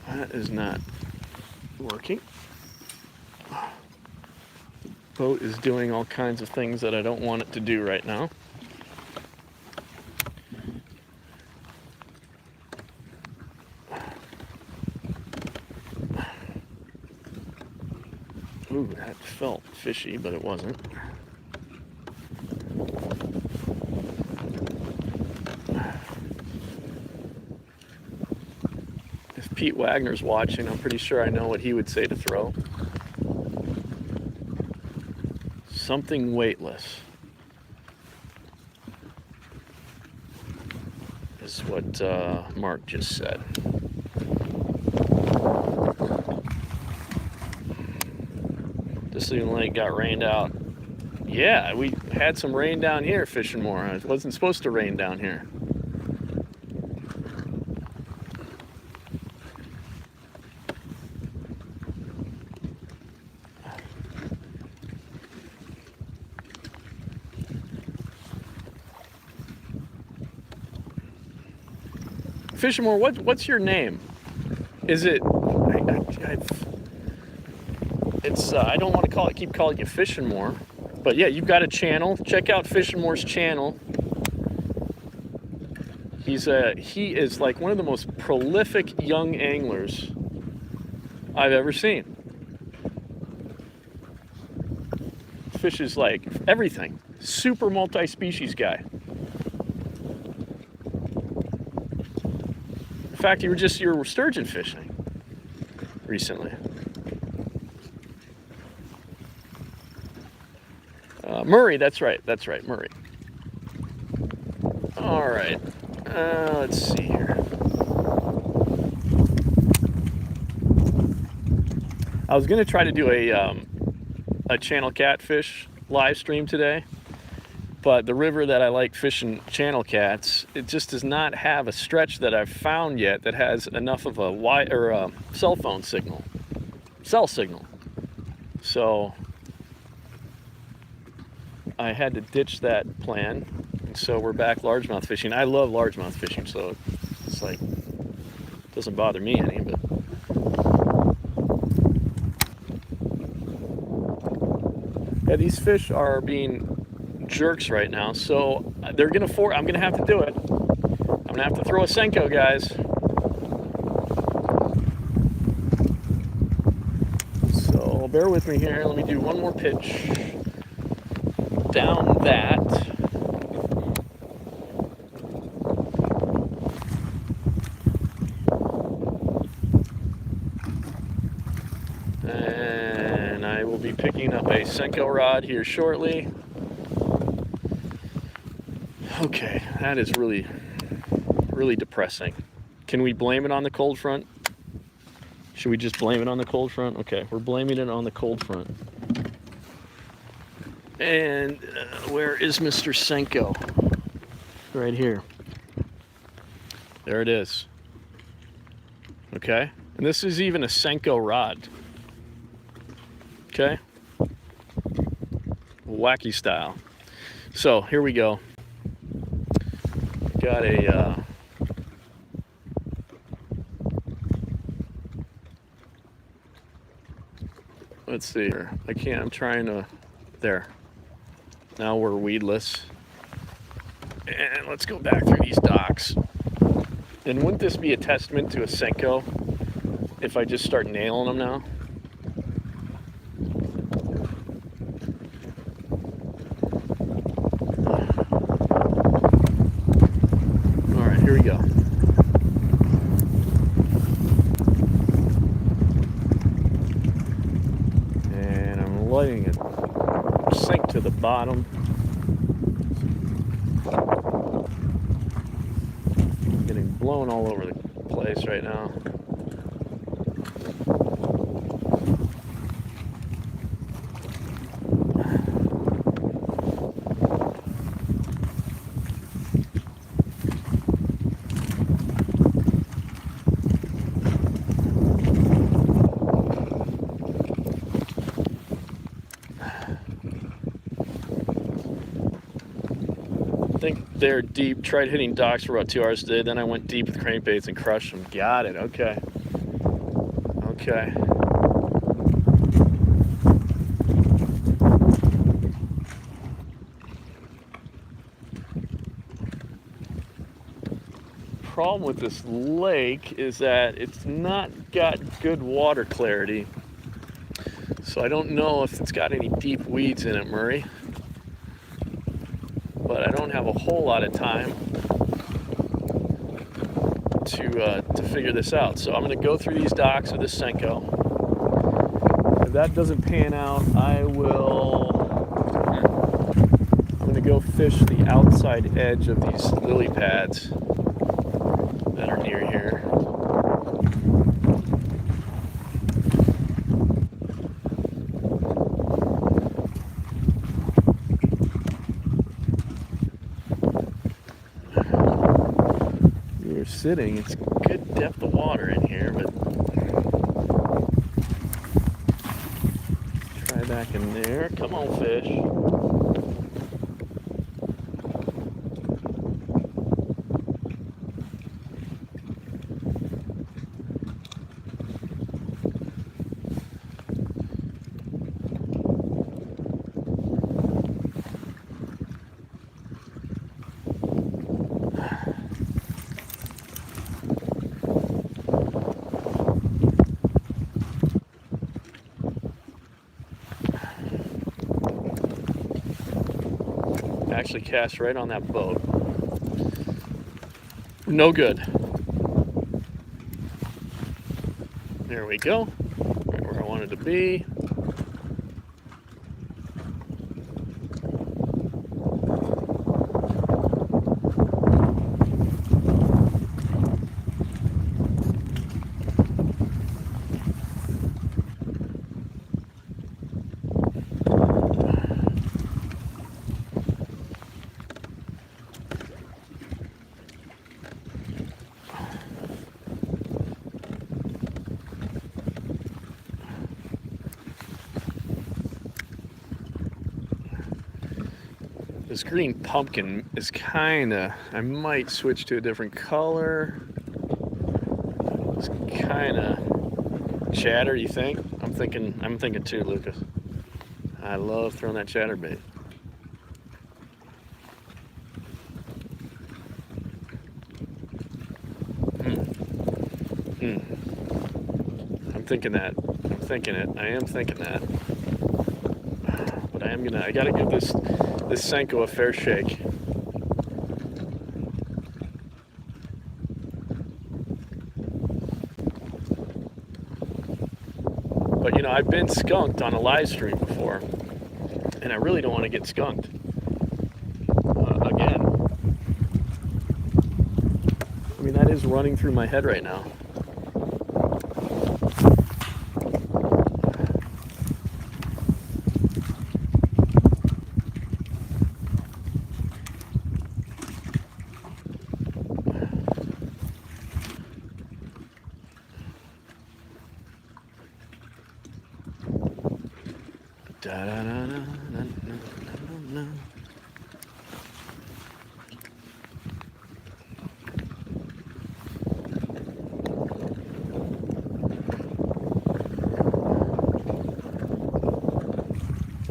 That is not working. The boat is doing all kinds of things that I don't want it to do right now. Ooh, that felt fishy, but it wasn't. If Pete Wagner's watching, I'm pretty sure I know what he would say to throw. Something weightless is what Mark just said. Distilling Lake got rained out. Yeah, we had some rain down here fishing more. It wasn't supposed to rain down here. Fishing more, what's your name? Is it? I don't want to keep calling you Fishing More, but yeah, you've got a channel. Check out Fishing More's channel. He is like one of the most prolific young anglers I've ever seen. Fishes like everything. Super multi-species guy. In fact, you were sturgeon fishing recently. Murray, that's right, Murray. All right, let's see here. I was going to try to do a channel catfish live stream today, but the river that I like fishing channel cats, it just does not have a stretch that I've found yet that has enough of a cell signal. So I had to ditch that plan, and so we're back largemouth fishing. I love largemouth fishing, so it's like, it doesn't bother me any, but yeah, these fish are being jerks right now, so I'm gonna have to do it. I'm gonna have to throw a Senko, guys. So bear with me here. Let me do one more pitch down that. And I will be picking up a Senko rod here shortly. Okay, that is really, really depressing. Can we blame it on the cold front? Should we just blame it on the cold front? Okay, we're blaming it on the cold front. And where is Mr. Senko? Right here. There it is. Okay, and this is even a Senko rod. Okay, wacky style. So here we go. Got a let's see here. I'm trying to, there. Now we're weedless. And let's go back through these docks. And wouldn't this be a testament to a Senko if I just start nailing them now? All right, here we go. And I'm letting it bottom. Getting blown all over the place right now. I think they're deep. Tried hitting docks for about 2 hours today. Then I went deep with crankbaits and crushed them. Got it. Okay. Okay. Problem with this lake is that it's not got good water clarity. So I don't know if it's got any deep weeds in it, Murray. But I don't have a whole lot of time to figure this out. So I'm going to go through these docks with this Senko. If that doesn't pan out, I'm going to go fish the outside edge of these lily pads that are near here. You're sitting, it's good depth of water in here, but try back in there. Come on, fish. Actually cast right on that boat. No good. There we go. Right where I wanted to be. This green pumpkin is kinda, I might switch to a different color. It's kinda chatter, you think? I'm thinking too, Lucas. I love throwing that chatterbait. I'm thinking that. I'm thinking it. I am thinking that. But I gotta give this Senko a fair shake. But you know, I've been skunked on a live stream before, and I really don't want to get skunked again. I mean, that is running through my head right now. A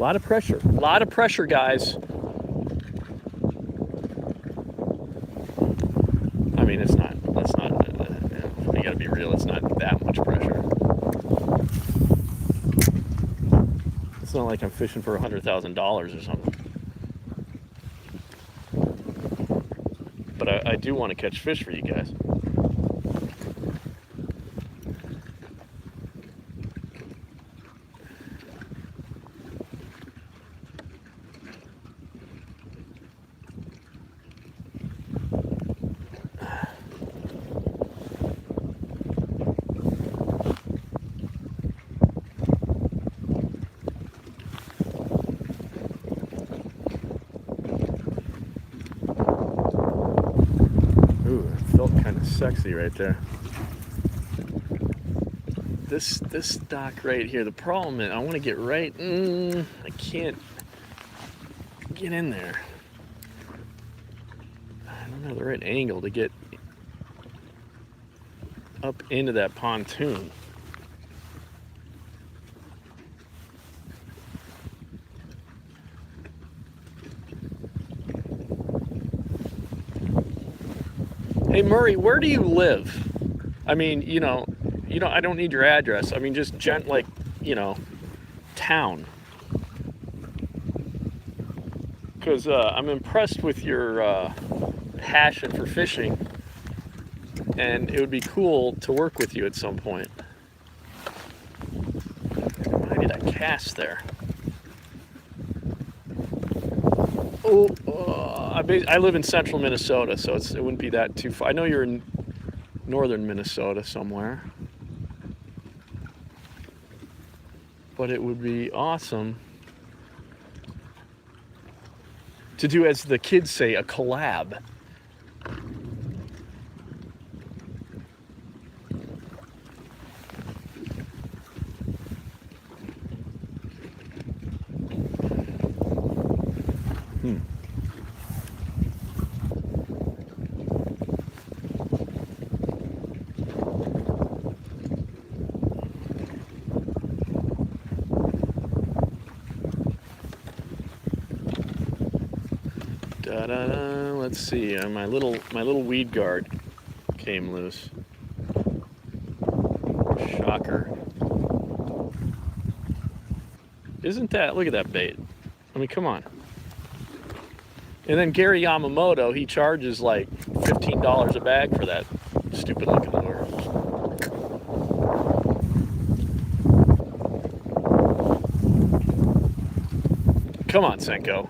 lot of pressure, guys. I mean, it's not, you gotta be real, it's not that much pressure. It's not like I'm fishing for $100,000 or something. But I do want to catch fish for you guys. sexy right there. This dock right here, the problem is I want to get right, I can't get in there. I don't have the right angle to get up into that pontoon. Hey Murray, where do you live? I mean, I don't need your address. I mean, just town. Because I'm impressed with your passion for fishing, and it would be cool to work with you at some point. Why did I cast there? I live in central Minnesota, so it wouldn't be that too far. I know you're in northern Minnesota somewhere, but it would be awesome to do, as the kids say, a collab. Let's see. My little weed guard came loose. Shocker. Isn't that? Look at that bait. I mean, come on. And then Gary Yamamoto, he charges like $15 a bag for that stupid looking lure. Come on, Senko.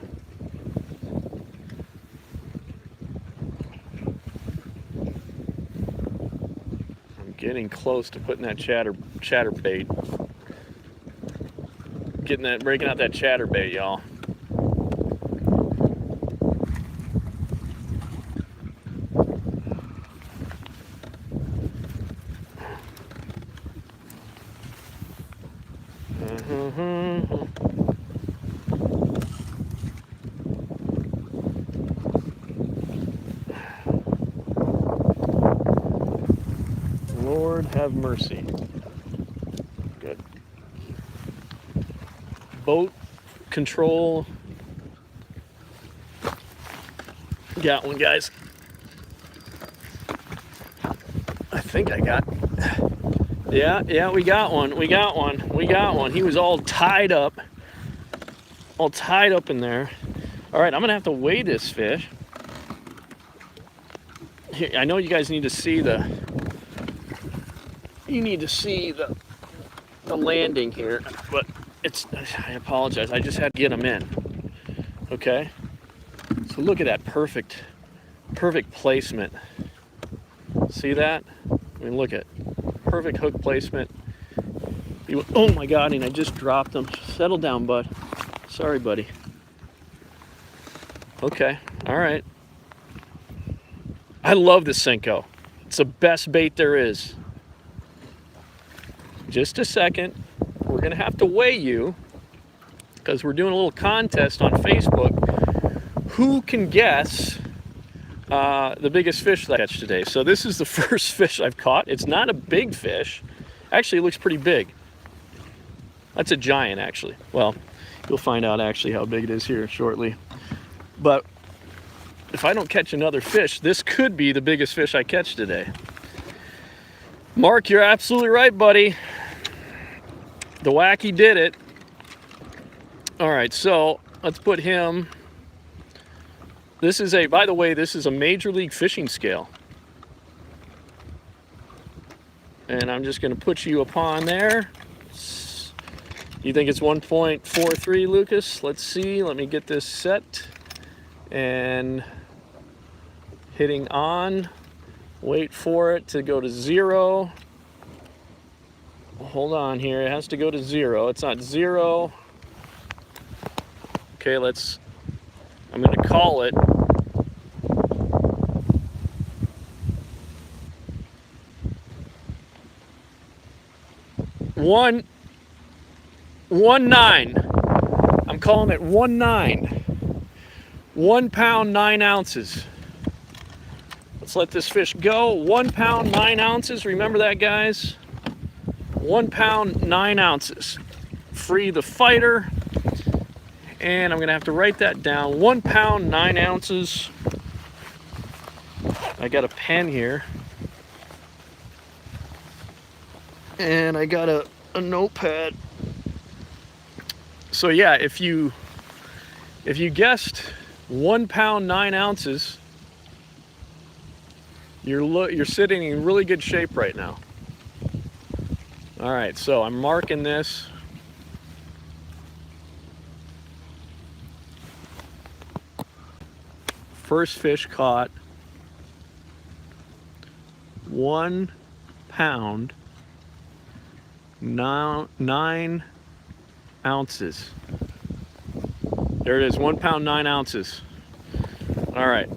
Getting close to putting that chatterbait. Breaking out that chatterbait, y'all. Lord have mercy. Good. Boat control. Got one, guys. I think I got. Yeah, we got one. We got one. He was all tied up in there. All right, I'm gonna have to weigh this fish. Here, I know you guys need to see the. You need to see the landing here, but I apologize. I just had to get them in. Okay. So look at that perfect placement. See that? I mean, look at perfect hook placement. Oh my God! And I just dropped them. Settle down, bud. Sorry, buddy. Okay. All right. I love this Senko. It's the best bait there is. Just a second. We're going to have to weigh you because we're doing a little contest on Facebook. Who can guess the biggest fish that I catch today? So this is the first fish I've caught. It's not a big fish. Actually, it looks pretty big. That's a giant, actually. Well, you'll find out actually how big it is here shortly. But if I don't catch another fish, this could be the biggest fish I catch today. Mark, you're absolutely right, buddy. The wacky did it. All right, so let's put him. By the way, this is a Major League fishing scale. And I'm just going to put you upon there. You think it's 1.43, Lucas? Let's see. Let me get this set. And hitting on. Wait for it to go to 0. Hold on here. It has to go to 0. It's not 0. Okay, I'm going to call it. 1-9. I'm calling it 1-9. 1 pound 9 ounces. Let's let this fish go. 1 pound 9 ounces. Remember that, guys? 1 pound 9 ounces. Free the fighter. And I'm gonna have to write that down. 1 pound 9 ounces. I got a pen here. And I got a notepad. So yeah, if you guessed 1 pound 9 ounces, you're sitting in really good shape right now. All right, so I'm marking this. First fish caught, 1 pound 9 ounces. There it is, 1 pound 9 ounces. All right.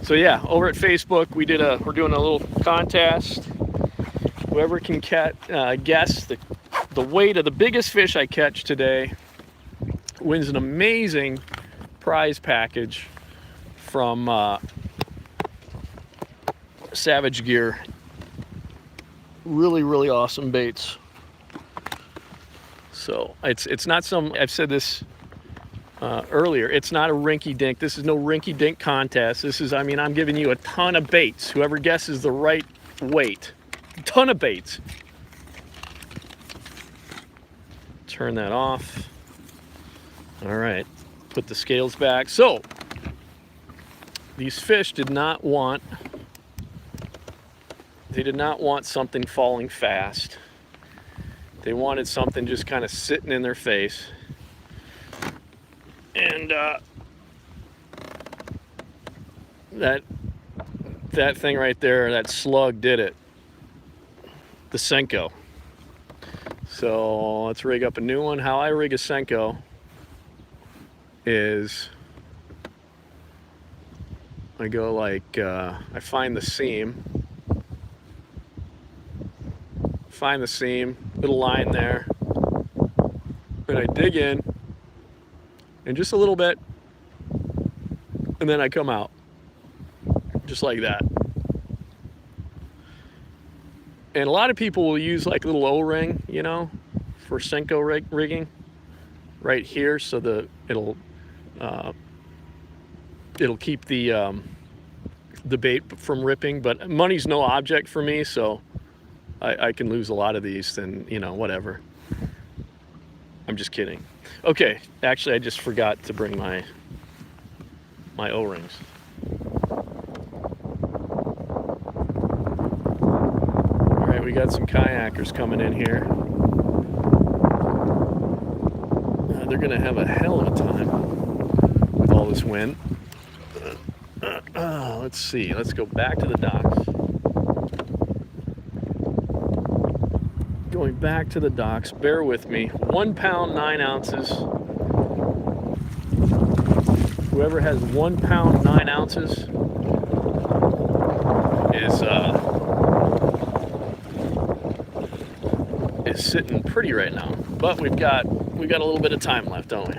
So yeah, over at Facebook, we're doing a little contest. Whoever can guess the weight of the biggest fish I catch today wins an amazing prize package from Savage Gear. Really, really awesome baits. So it's not some, I've said this earlier, it's not a rinky-dink. This is no rinky-dink contest. This is, I mean, I'm giving you a ton of baits. Whoever guesses the right weight, a ton of baits. Turn that off. All right, put the scales back. So these fish did not want something falling fast. They wanted something just kind of sitting in their face. And that thing right there, that slug did it. The Senko. So let's rig up a new one. How I rig a Senko is I go like, I find the seam, little line there, and I dig in, and just a little bit, and then I come out, just like that. And a lot of people will use like a little O-ring, you know, for Senko rigging, right here, so it'll keep the bait from ripping. But money's no object for me, so I can lose a lot of these, then, you know, whatever. I'm just kidding. Okay, actually I just forgot to bring my O-rings. All right, we got some kayakers coming in here. They're gonna have a hell of a time with all this wind. Let's see, let's go back to the docks. Going back to the docks, bear with me. 1 pound 9 ounces. Whoever has 1 pound 9 ounces is sitting pretty right now. But we got a little bit of time left, don't we?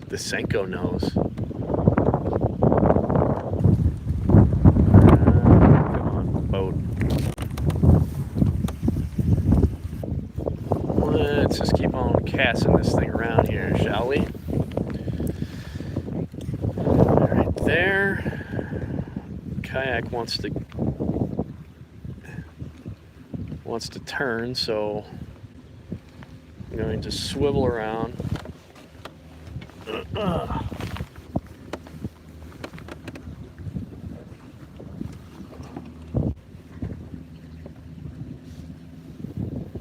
The Senko knows. Come on, boat. Let's just keep on casting this thing around here, shall we? Right there. Kayak wants to turn, so I'm going to swivel around.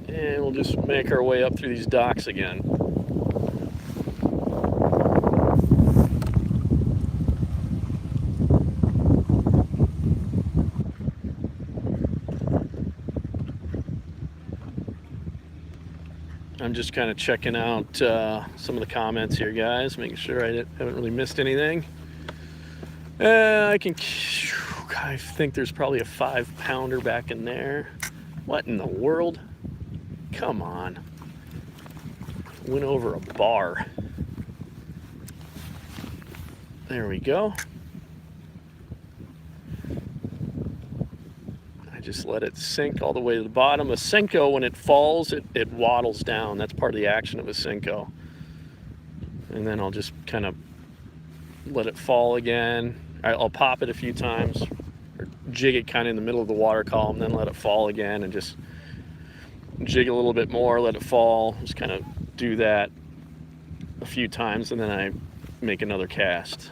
And we'll just make our way up through these docks again. I'm just kind of checking out some of the comments here, guys, making sure I haven't really missed anything. I think there's probably a 5-pounder back in there. What in the world? Come on. Went over a bar. There we go. I just let it sink all the way to the bottom. A Senko, when it falls, it waddles down. That's part of the action of a Senko. And then I'll just kind of let it fall again. I'll pop it a few times, or jig it kind of in the middle of the water column, then let it fall again, and just jig a little bit more, let it fall. Just kind of do that a few times, and then I make another cast.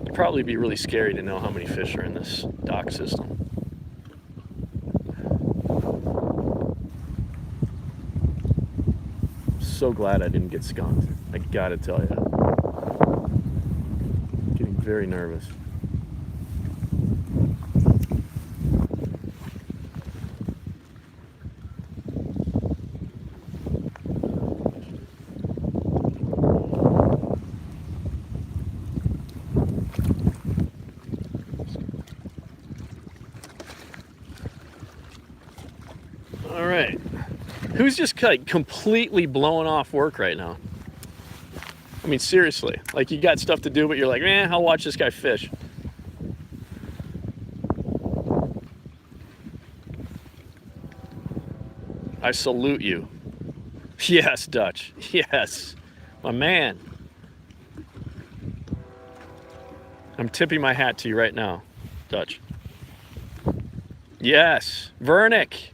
It'd probably be really scary to know how many fish are in this dock system. So glad I didn't get skunked. I gotta tell you. Getting very nervous. All right. Who's just like completely blowing off work right now? I mean, seriously, like you got stuff to do, but you're like, man, I'll watch this guy fish. I salute you. Yes, Dutch. Yes, my man. I'm tipping my hat to you right now, Dutch. Yes, Vernick.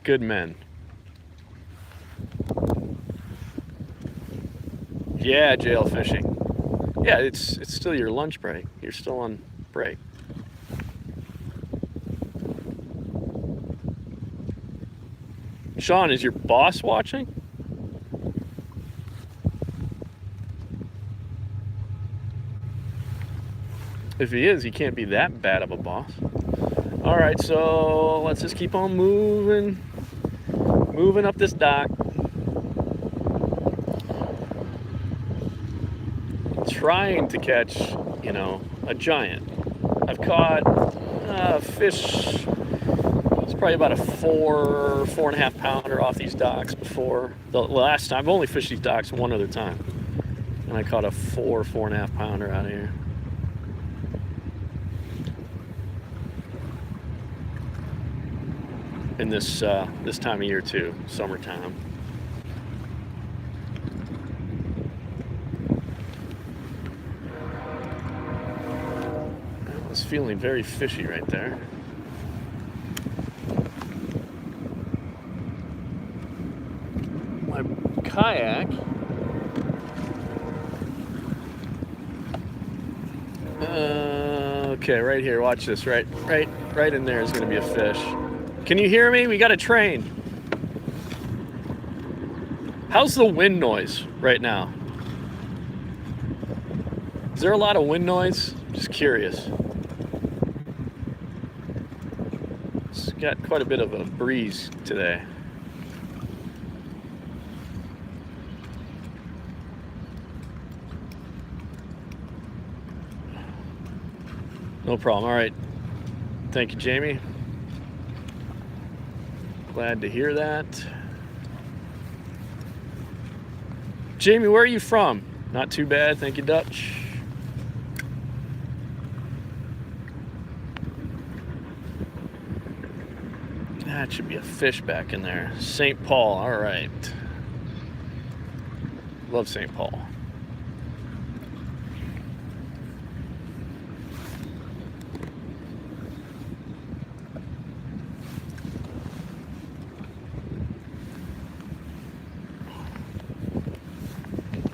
Good men. Yeah, jail fishing. Yeah, it's still your lunch break. You're still on break. Sean, is your boss watching? If he is, he can't be that bad of a boss. All right, so let's just keep on moving up this dock. Trying to catch, a giant. I've caught fish. It's probably about a 4.5 pounder off these docks before. The last time, I've only fished these docks one other time, and I caught a 4.5 pounder out of here. In this time of year too, summertime. I was feeling very fishy right there. My kayak okay, right here, watch this. Right in there is going to be a fish. Can you hear me? We got a train. How's the wind noise right now? Is there a lot of wind noise? Just curious. It's got quite a bit of a breeze today. No problem. All right. Thank you, Jamie. Glad to hear that. Jamie, where are you from? Not too bad, thank you, Dutch. That should be a fish back in there. St. Paul, all right. Love St. Paul.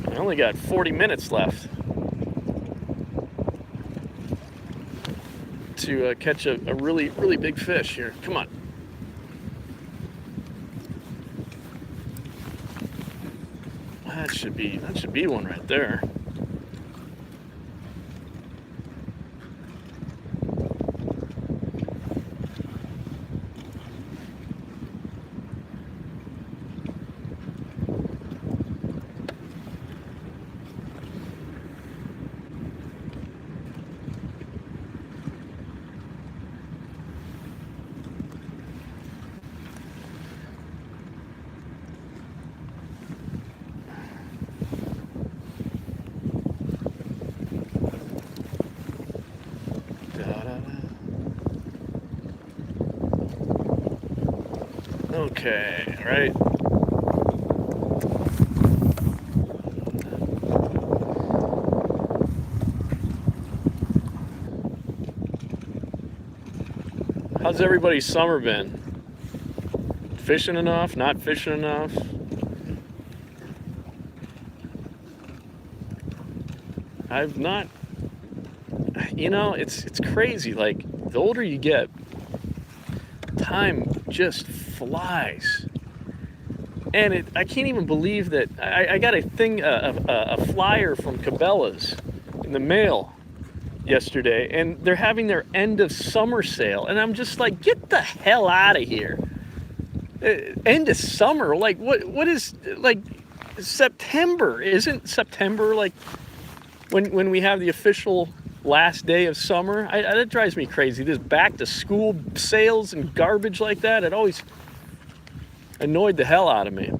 I only got 40 minutes left to catch a really, really big fish here. Come on. That should be one right there. Okay, right. How's everybody's summer been? Fishing enough? Not fishing enough? I've not, it's crazy. Like, the older you get, time just flies. And I can't even believe that I got a flyer from Cabela's in the mail yesterday, and they're having their end of summer sale, and I'm just like, get the hell out of here. End of summer? Like, what is, like, September? Isn't September like when we have the official last day of summer? That drives me crazy. This back to school sales and garbage like that, it always annoyed the hell out of me.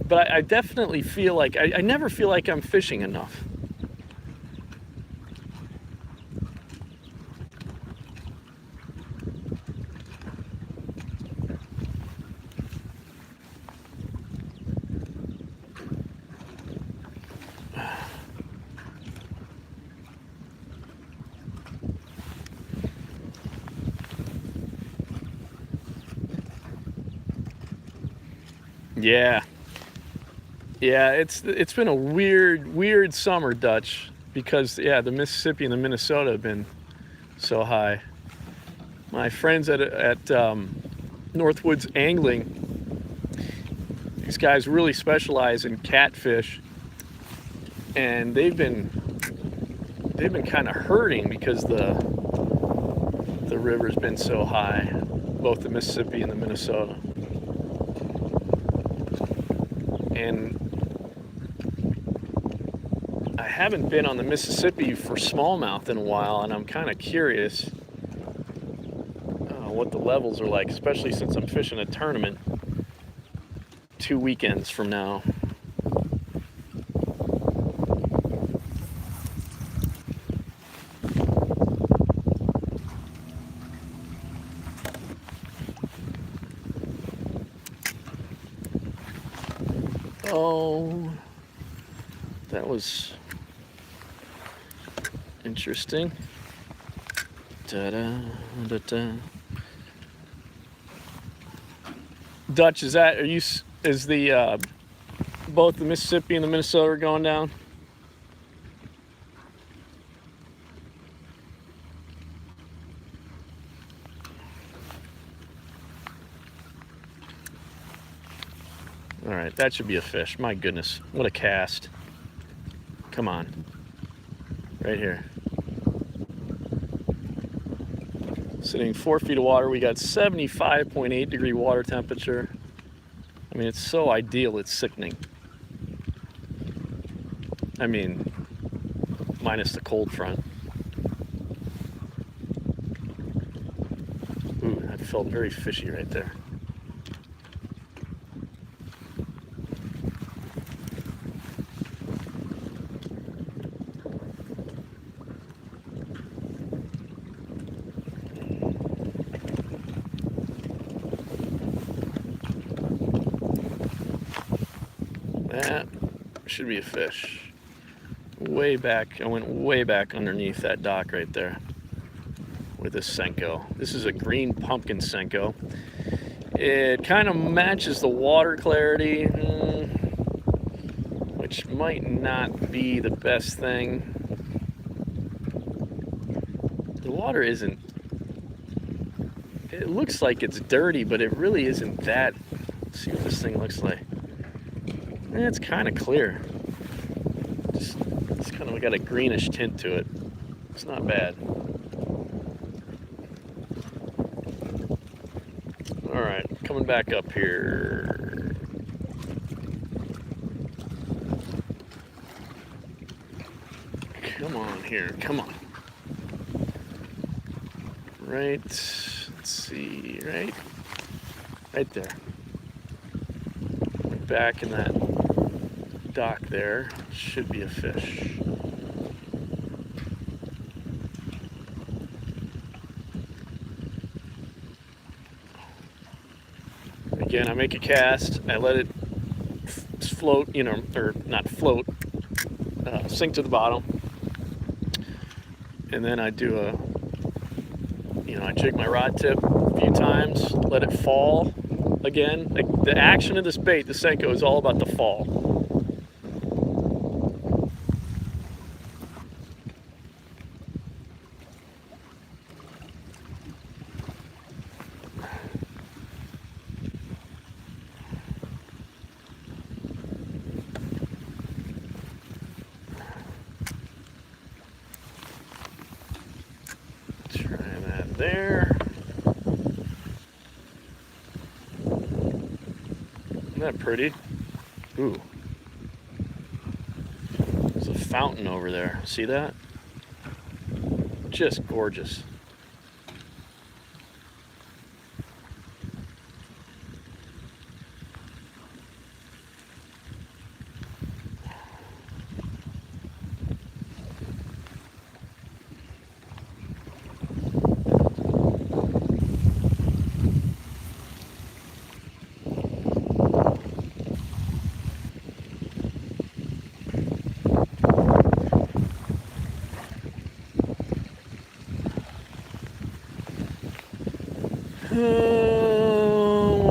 But I definitely feel like I never feel like I'm fishing enough. Yeah. Yeah, it's been a weird summer, Dutch, because the Mississippi and the Minnesota have been so high. My friends at Northwoods Angling, these guys really specialize in catfish, and they've been kind of hurting because the river's been so high, both the Mississippi and the Minnesota. And I haven't been on the Mississippi for smallmouth in a while, and I'm kind of curious what the levels are like, especially since I'm fishing a tournament 2 weekends from now. Oh, that was interesting. Da-da, da-da. Dutch, is the both the Mississippi and the Minnesota going down? All right, that should be a fish. My goodness, what a cast. Come on. Right here. Sitting 4 feet of water. We got 75.8 degree water temperature. I mean, it's so ideal, it's sickening. I mean, minus the cold front. Ooh, that felt very fishy right there. That should be a fish. Way back, I went way back underneath that dock right there with this Senko. This is a green pumpkin Senko. It kind of matches the water clarity, which might not be the best thing. The water isn't it looks like it's dirty, but it really isn't that. Let's see what this thing looks like. It's kind of clear. It's kind of got a greenish tint to it. It's not bad. All right, coming back up here. Come on here, come on. Right, let's see, right there. Back in that dock there should be a fish. Again, I make a cast, I let it float, or not float, sink to the bottom, and then I do I jig my rod tip a few times, let it fall again. Like the action of this bait, the Senko, is all about the fall. There. Isn't that pretty? Ooh. There's a fountain over there. See that? Just gorgeous.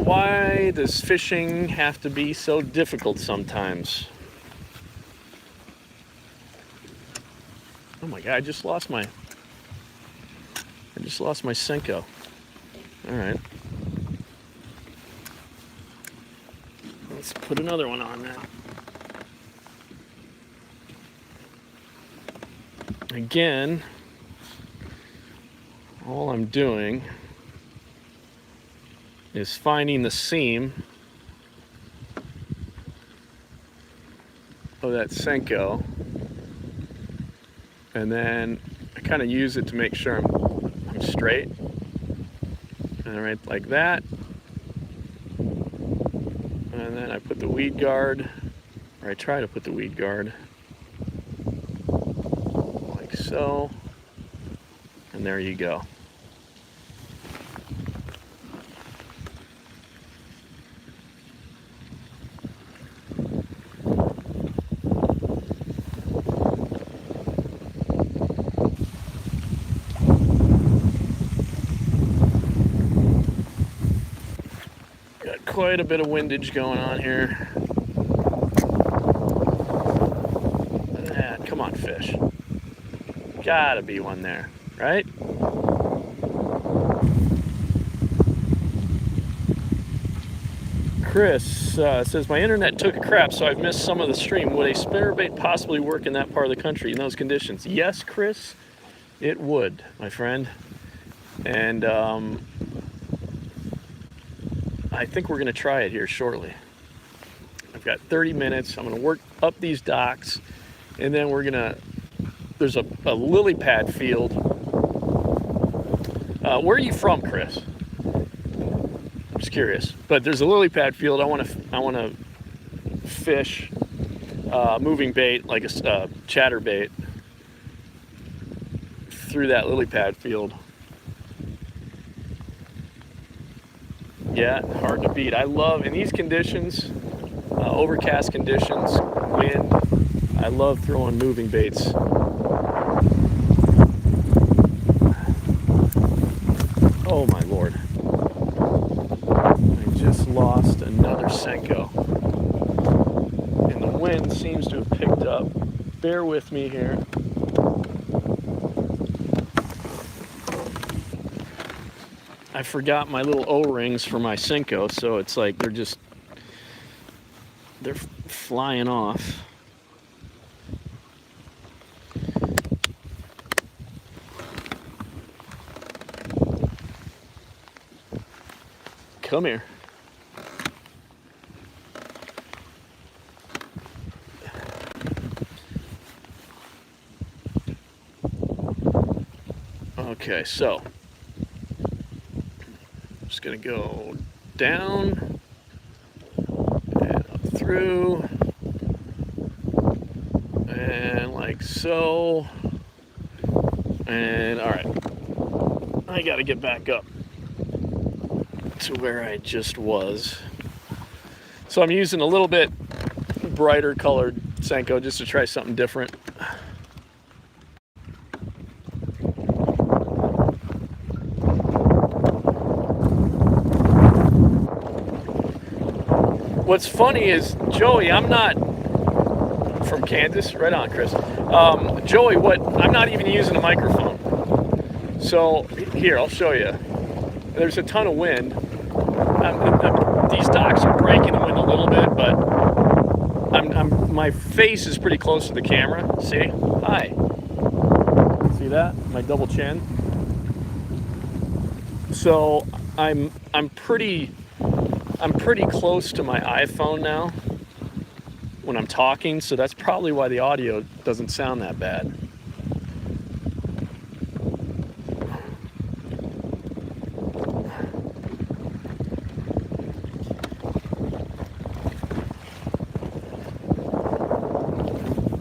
Why does fishing have to be so difficult sometimes? Oh my God, I just lost my Senko. All right. Let's put another one on now. Again, all I'm doing is finding the seam of that Senko, and then I kind of use it to make sure I'm straight. All right, like that. And then I put the weed guard, or I try to put the weed guard, like so. And there you go. Quite a bit of windage going on here. Come on, fish. Gotta be one there, right? Chris says, my internet took a crap, so I've missed some of the stream. Would a spinnerbait possibly work in that part of the country in those conditions? Yes, Chris, it would, my friend. And I think we're going to try it here shortly. I've got 30 minutes. I'm going to work up these docks, and then we're going to, there's a lily pad field. Where are you from, Chris? I'm just curious. But there's a lily pad field. I want to fish moving bait, like a chatter bait, through that lily pad field. Yeah, hard to beat. I love, in these conditions, overcast conditions, wind, I love throwing moving baits. Oh my Lord. I just lost another Senko. And the wind seems to have picked up. Bear with me here. I forgot my little O-rings for my Senko, so it's like they're flying off. Come here. Okay, so I'm just gonna go down and up through and like so. And all right, I gotta get back up to where I just was. So I'm using a little bit brighter colored Senko just to try something different. What's funny is, Joey, I'm not from Kansas. Right on, Chris. Joey, I'm not even using a microphone. So here, I'll show you. There's a ton of wind. These docks are breaking the wind a little bit, but my face is pretty close to the camera. See? Hi. See that? My double chin. So I'm pretty close to my iPhone now when I'm talking, so that's probably why the audio doesn't sound that bad.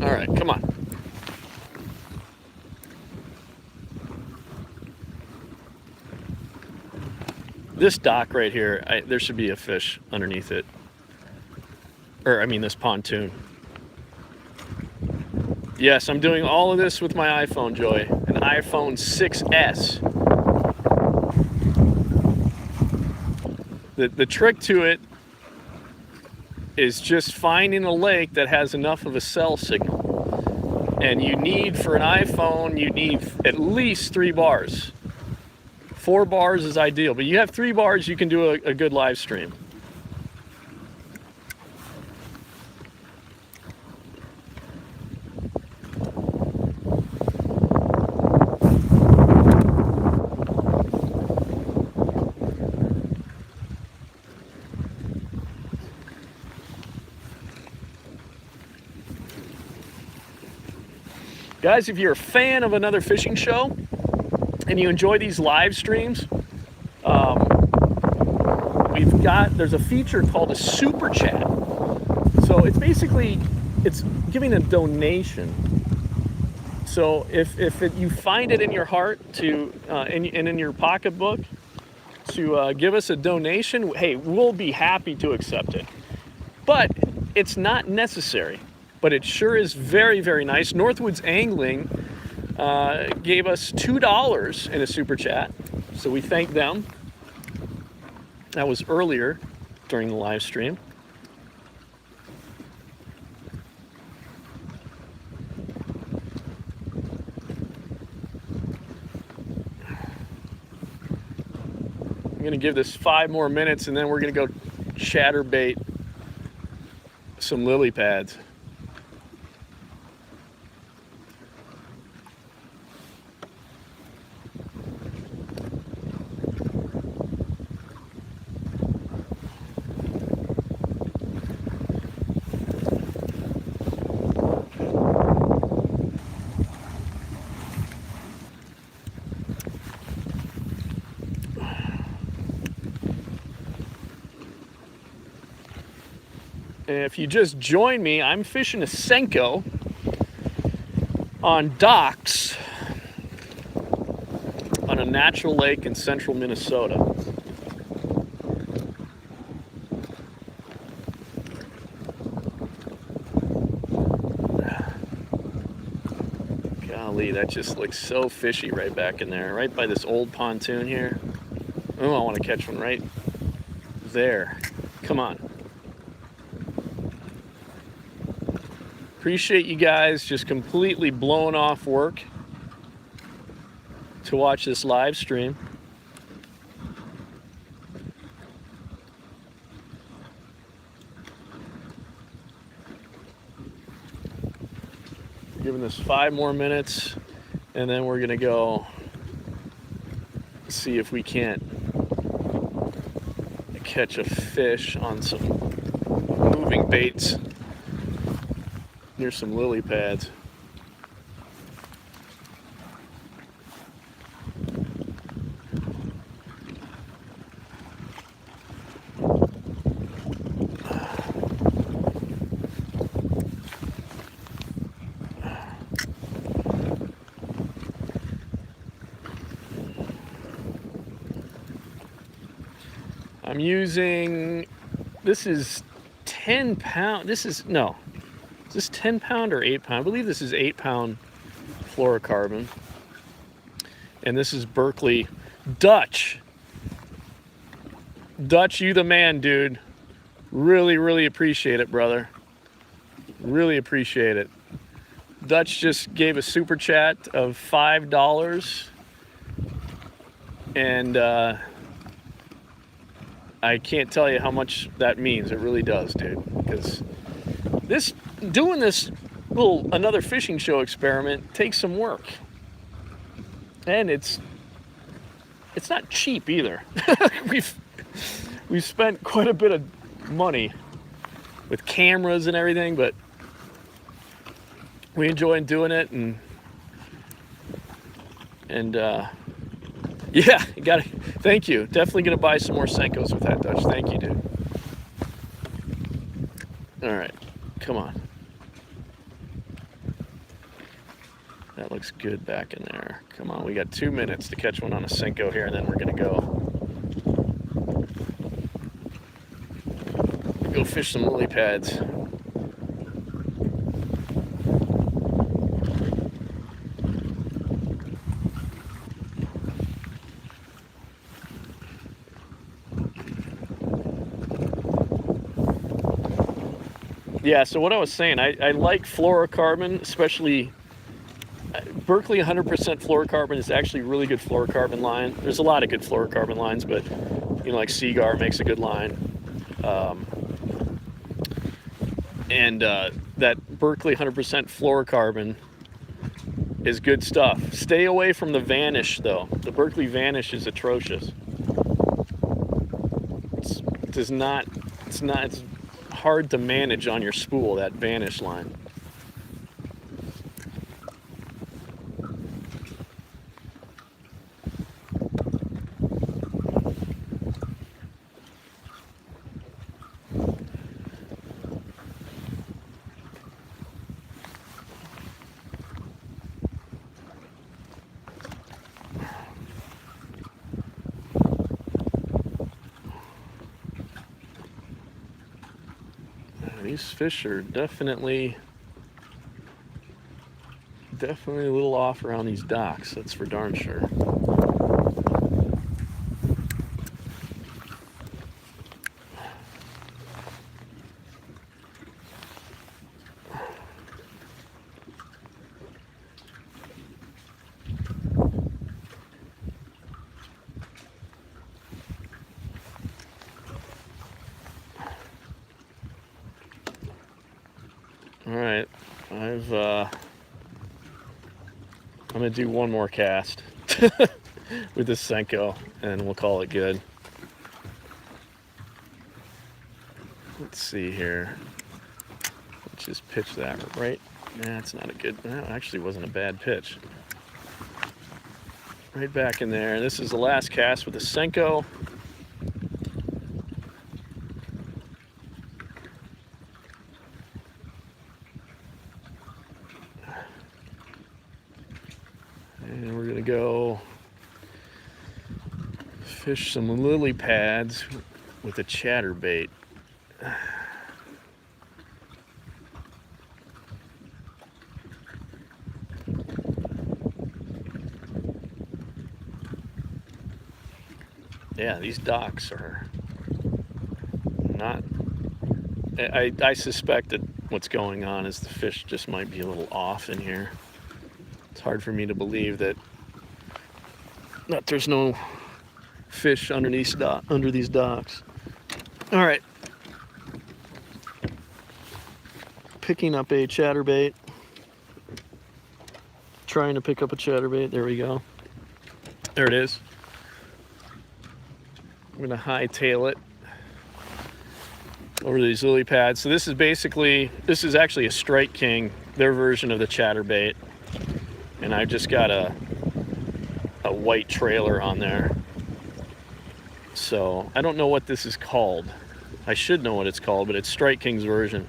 All right, come on. This dock right here, there should be a fish underneath it. Or, I mean, this pontoon. Yes, I'm doing all of this with my iPhone, Joy. An iPhone 6S. The trick to it is just finding a lake that has enough of a cell signal. And for an iPhone, you need at least 3 bars. 4 bars is ideal, but you have 3 bars, you can do a good live stream. Guys, if you're a fan of another fishing show and you enjoy these live streams, there's a feature called a super chat. So it's giving a donation. So if you find it in your heart and in your pocketbook to give us a donation, hey, we'll be happy to accept it. But it's not necessary. But it sure is very, very nice. Northwoods Angling gave us $2 in a super chat, so we thank them. That was earlier during the live stream. I'm gonna give this 5 more minutes, and then we're gonna go chatterbait some lily pads. If you just joined me, I'm fishing a Senko on docks on a natural lake in central Minnesota. Golly, that just looks so fishy right back in there, right by this old pontoon here. Oh, I want to catch one right there. Come on. Appreciate you guys just completely blowing off work to watch this live stream. Doing this 5 more minutes, and then we're gonna go see if we can't catch a fish on some moving baits near some lily pads. I'm using, this is 10 pound, this is 10 pound or 8 pound? I believe this is 8 pound fluorocarbon. And this is Berkeley. Dutch, you the man, dude. Really appreciate it, brother. Really appreciate it. Dutch just gave a super chat of $5. And, I can't tell you how much that means. It really does, dude. Because doing this another fishing show experiment takes some work, and it's not cheap either. we've spent quite a bit of money with cameras and everything, but we enjoy doing it, and yeah, you got it. Thank you. Definitely gonna buy some more Senkos with that, Dutch. Thank you, dude. All right, come on. That looks good back in there. Come on, we got 2 minutes to catch one on a Senko here, and then we're gonna go fish some lily pads. Yeah, so what I was saying, I like fluorocarbon, especially Berkeley 100% fluorocarbon is actually really good fluorocarbon line. There's a lot of good fluorocarbon lines, but like Seagar makes a good line. That Berkeley 100% fluorocarbon is good stuff. Stay away from the Vanish, though. The Berkeley Vanish is atrocious. It's hard to manage on your spool, that Vanish line. These fish are definitely a little off around these docks, that's for darn sure. All right, I'm gonna do one more cast with this Senko, and we'll call it good. Let's see here. Let's just pitch that right. Nah, it's not a good. That actually wasn't a bad pitch. Right back in there. This is the last cast with the Senko. And we're gonna go fish some lily pads with a chatterbait. Yeah, these docks are not. I suspect that what's going on is the fish just might be a little off in here. It's hard for me to believe that there's no fish under these docks. All right, picking up a chatterbait. trying to pick up a chatterbait. There we go. There it is. I'm gonna hightail it over these lily pads. So this is actually a Strike King, their version of the chatterbait. And I've just got a white trailer on there. So I don't know what this is called. I should know what it's called, but it's Strike King's version.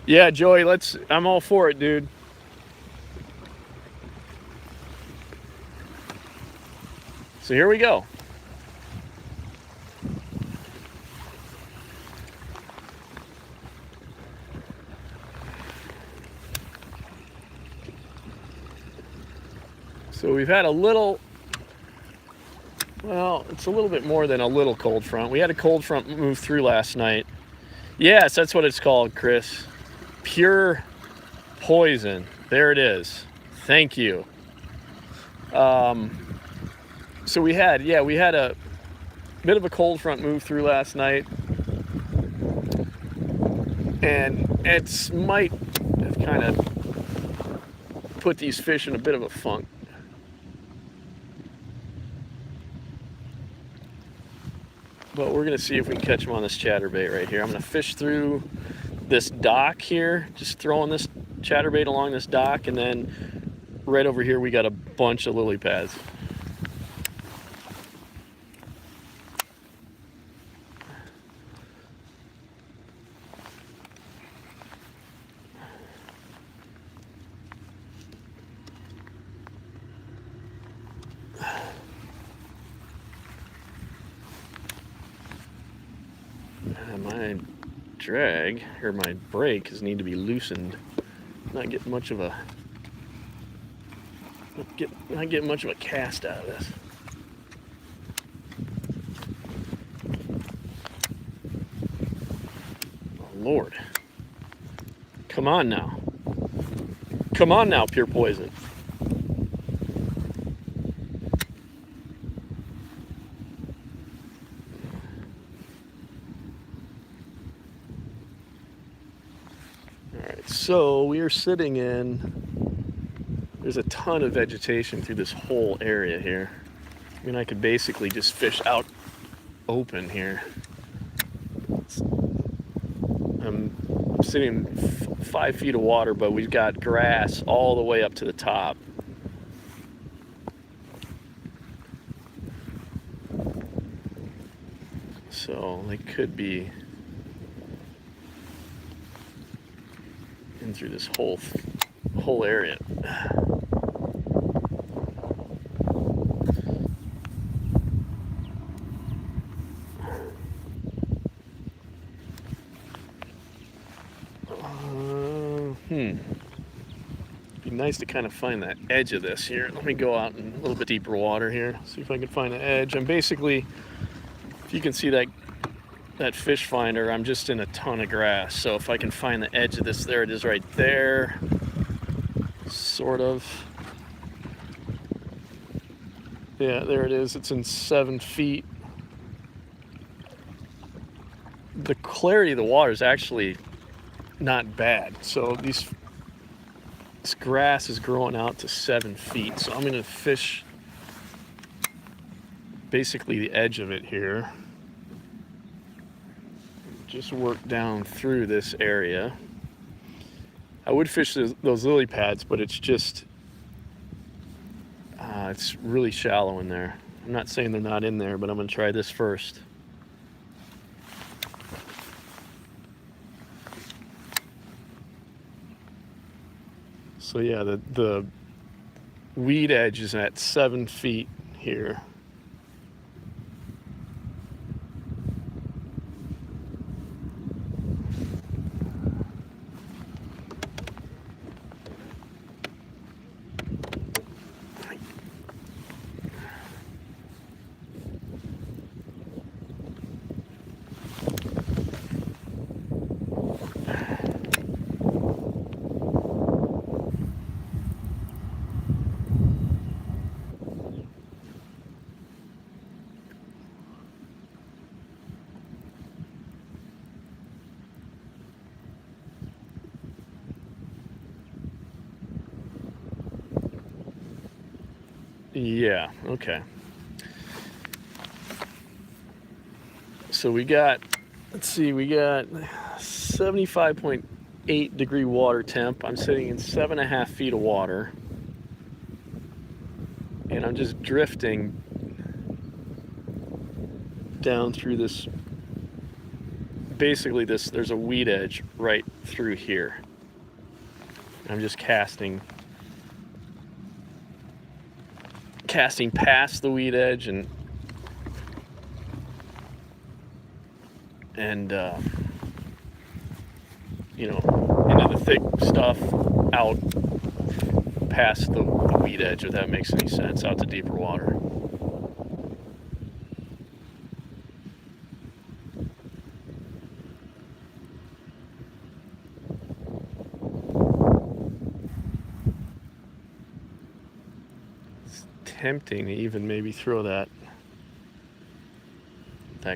Yeah, Joey, I'm all for it, dude. So here we go. So we've had a little, well, it's a little bit more than a little cold front. We had a cold front move through last night. Yes, that's what it's called, Chris. Pure poison. There it is. Thank you. So we had a bit of a cold front move through last night, and it might have kind of put these fish in a bit of a funk. But we're gonna see if we can catch them on this chatterbait right here. I'm gonna fish through this dock here, just throwing this chatterbait along this dock, and then right over here we got a bunch of lily pads. My drag, or my brake, need to be loosened. Not getting much of a cast out of this. Oh Lord. Come on now. Come on now, pure poison. So we are sitting there's a ton of vegetation through this whole area here. I mean, I could basically just fish out open here. I'm sitting 5 feet of water, but we've got grass all the way up to the top. So they could be in through this whole area. Be nice to kind of find that edge of this here. Let me go out in a little bit deeper water here, see if I can find the edge. I'm basically, if you can see that fish finder, I'm just in a ton of grass. So if I can find the edge of this, there it is right there, sort of. Yeah, there it is. It's in 7 feet. The clarity of the water is actually not bad. So this grass is growing out to 7 feet. So I'm going to fish basically the edge of it here. Just work down through this area. I would fish those lily pads, but it's just, it's really shallow in there. I'm not saying they're not in there, but I'm gonna try this first. So yeah, the weed edge is at 7 feet here. Yeah, okay. So we got, let's see, we got 75.8 degree water temp. I'm sitting in 7.5 feet of water. And I'm just drifting down through this, basically there's a weed edge right through here. I'm just casting past the weed edge and you know, into the thick stuff, out past the weed edge, if that makes any sense, out to deeper water. It's tempting to even maybe throw that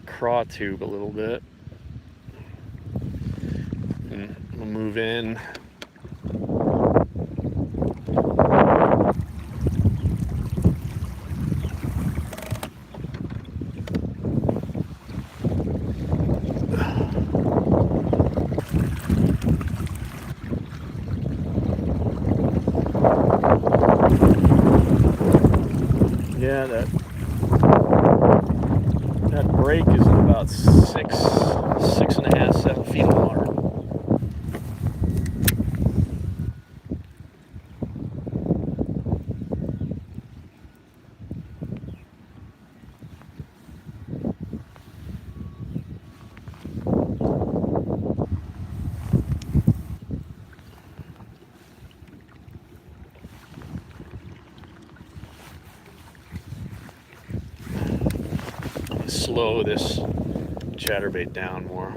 craw tube a little bit. And we'll move in. Yeah, that break is in about 6.5, 7 feet of water. Slow this chatterbait down more.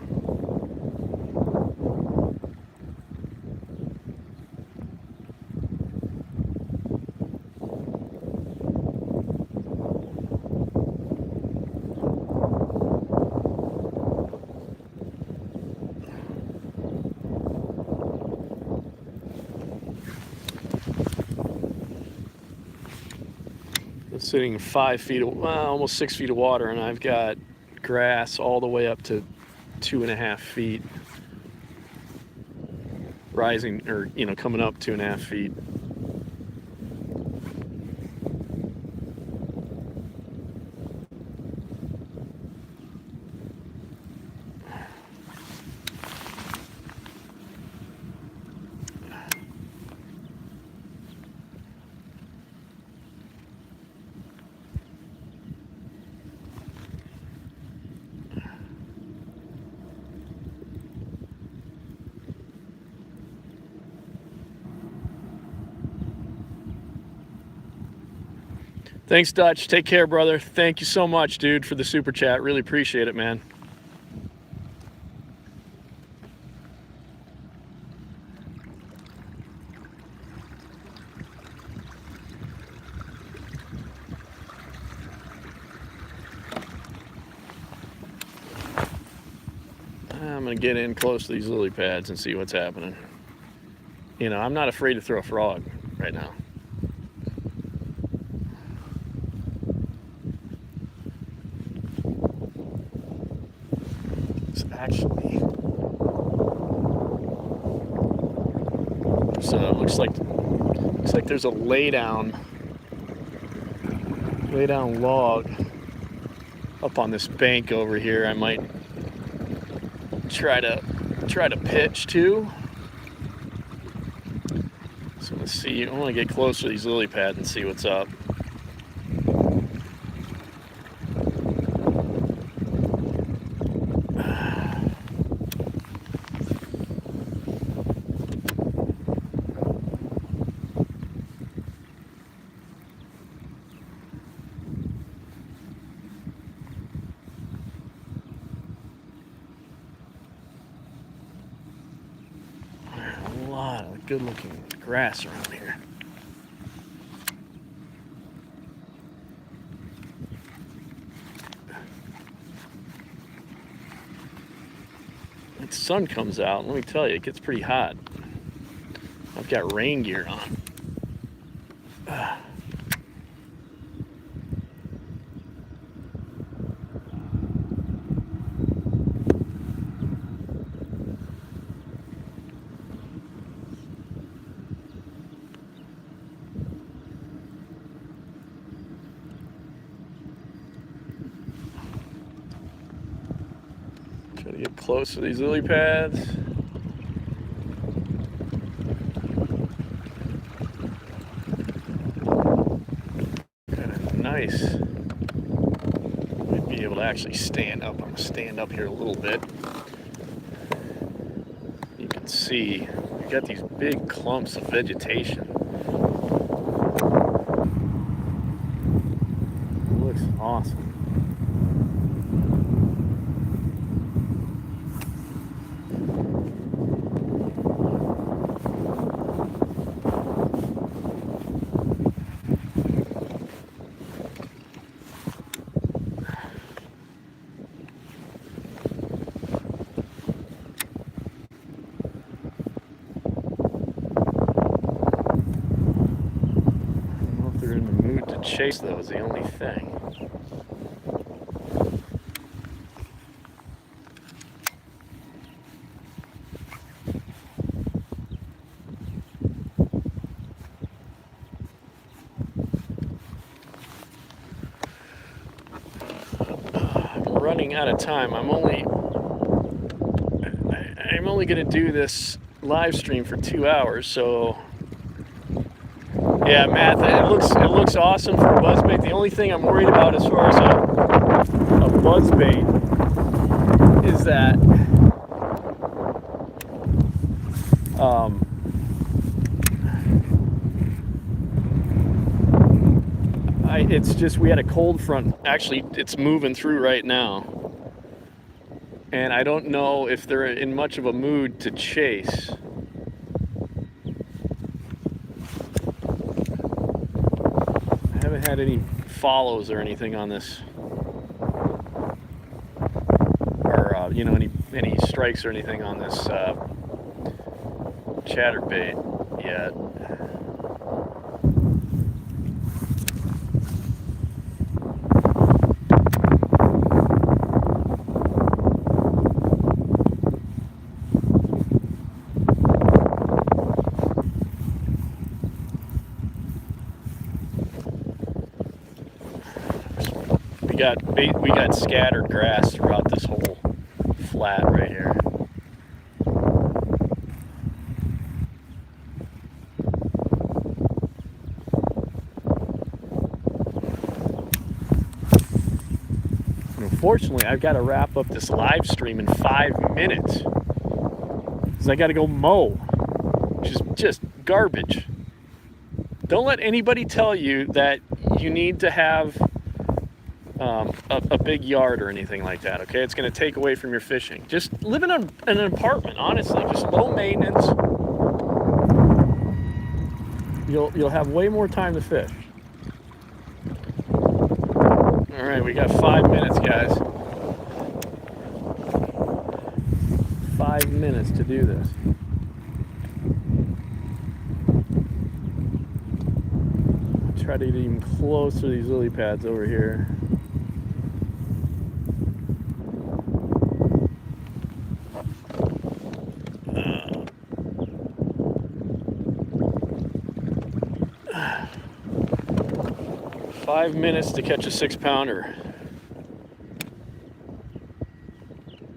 It's sitting 5 feet, almost 6 feet of water, and I've got grass all the way up to 2.5 feet, rising, or you know, coming up 2.5 feet. Thanks, Dutch. Take care, brother. Thank you so much, dude, for the super chat. Really appreciate it, man. I'm going to get in close to these lily pads and see what's happening. You know, I'm not afraid to throw a frog right now. It's actually, so it looks like there's a lay down log up on this bank over here. I might try to pitch to. So let's see. I want to get closer to these lily pads and see what's up. A lot of good looking grass around here. The sun comes out, let me tell you, it gets pretty hot. I've got rain gear on. Try to get close to these lily pads. Kind of nice. Might be able to actually stand up. I'm going to stand up here a little bit. You can see we got these big clumps of vegetation. It looks awesome. Chase though is the only thing. I'm running out of time. I'm only going to do this live stream for 2 hours, so yeah, Matt, it looks awesome for a buzzbait. The only thing I'm worried about as far as a buzzbait is that it's just we had a cold front. Actually, it's moving through right now, and I don't know if they're in much of a mood to chase. Had any follows or anything on this, or you know, any strikes or anything on this chatterbait yet. We got scattered grass throughout this whole flat right here. And unfortunately, I've got to wrap up this live stream in 5 minutes because I got to go mow, which is just garbage. Don't let anybody tell you that you need to have a big yard or anything like that, okay? It's going to take away from your fishing. Just live in an apartment, honestly. Just low maintenance. You'll have way more time to fish. All right, we got 5 minutes, guys. 5 minutes to do this. Try to get even closer to these lily pads over here. Five minutes to catch a 6-pounder.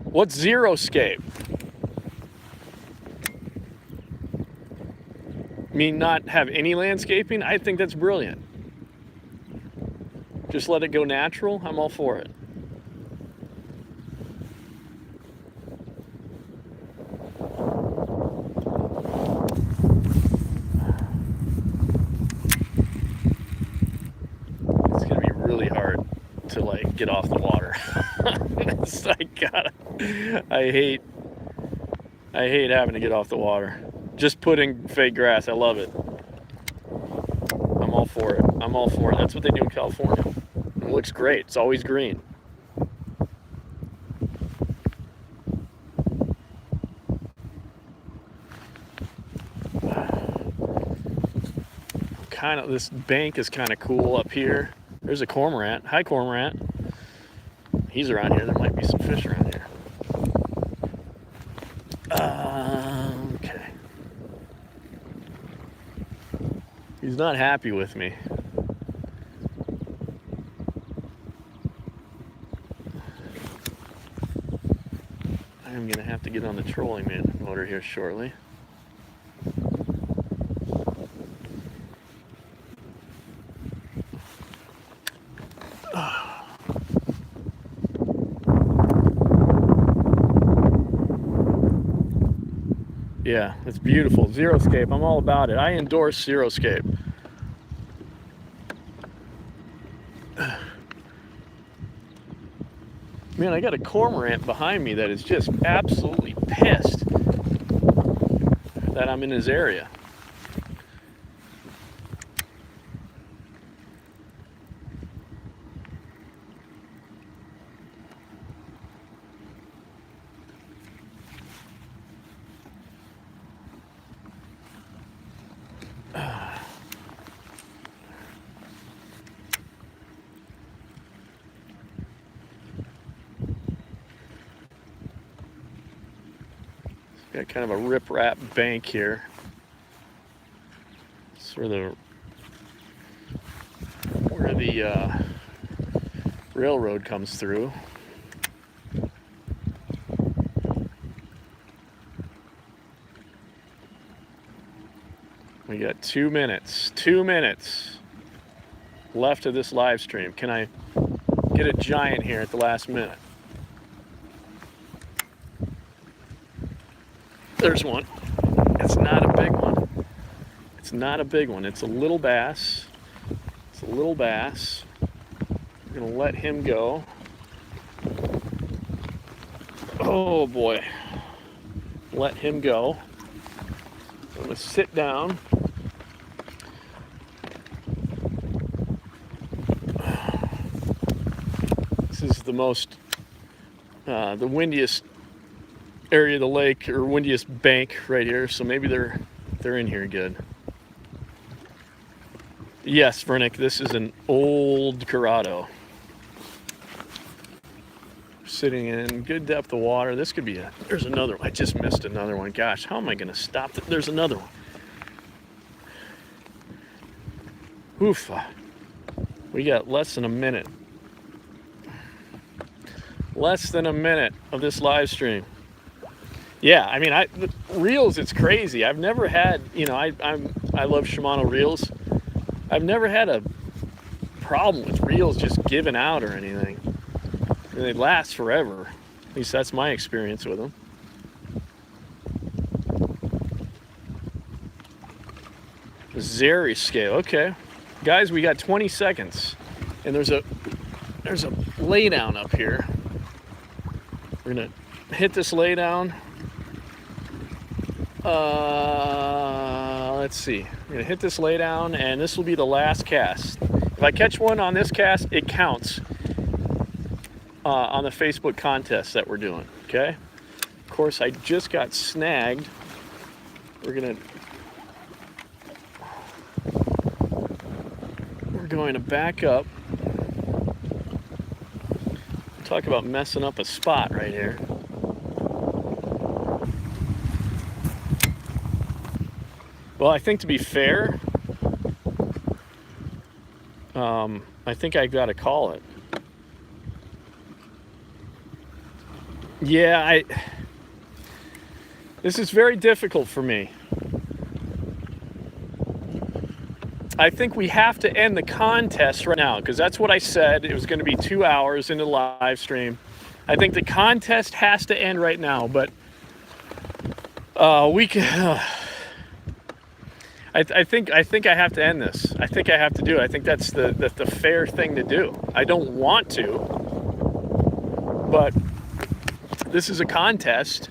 What's xeriscape? Mean not have any landscaping? I think that's brilliant. Just let it go natural. I'm all for it. It's gonna be really hard to like get off the water. I hate having to get off the water. Just putting fake grass, I love it. I'm all for it. I'm all for it. That's what they do in California. It looks great. It's always green. This bank is kind of cool up here. There's a cormorant. Hi, cormorant. He's around here. There might be some fish around here. Okay. He's not happy with me. have to get on the trolling motor here shortly. Yeah, it's beautiful. Xeriscape, I'm all about it. I endorse Xeriscape. Man, I got a cormorant behind me that is just absolutely pissed that I'm in his area. Got kind of a rip-rap bank here. Sort of where the railroad comes through. We got 2 minutes. 2 minutes left of this live stream. Can I get a giant here at the last minute? There's one. It's not a big one. It's not a big one. It's a little bass. It's a little bass. We're gonna let him go. Oh boy. Let him go. I'm gonna sit down. This is the most, the windiest area of the lake, or windiest bank right here, so maybe they're in here good. Yes, Vernick, this is an old Corrado. Sitting in good depth of water. This could be there's another one. I just missed another one. Gosh, how am I gonna stop it? There's another one. Oof. We got less than a minute. Less than a minute of this live stream. Yeah, I mean, reels, it's crazy. I've never had, you know, I love Shimano reels. I've never had a problem with reels just giving out or anything. I mean, they last forever. At least that's my experience with them. Xeriscape, okay. Guys, we got 20 seconds. And there's a lay down up here. We're gonna hit this lay down. Let's see. We're gonna hit this lay down, and this will be the last cast. If I catch one on this cast, it counts on the Facebook contest that we're doing. Okay. Of course, I just got snagged. We're going to back up. Talk about messing up a spot right here. Well, I think to be fair, I think I got to call it. Yeah, this is very difficult for me. I think we have to end the contest right now, because that's what I said. It was going to be 2 hours into the live stream. I think the contest has to end right now, but we can. I think I have to end this. I think I have to do it. I think that's the fair thing to do. I don't want to, but this is a contest,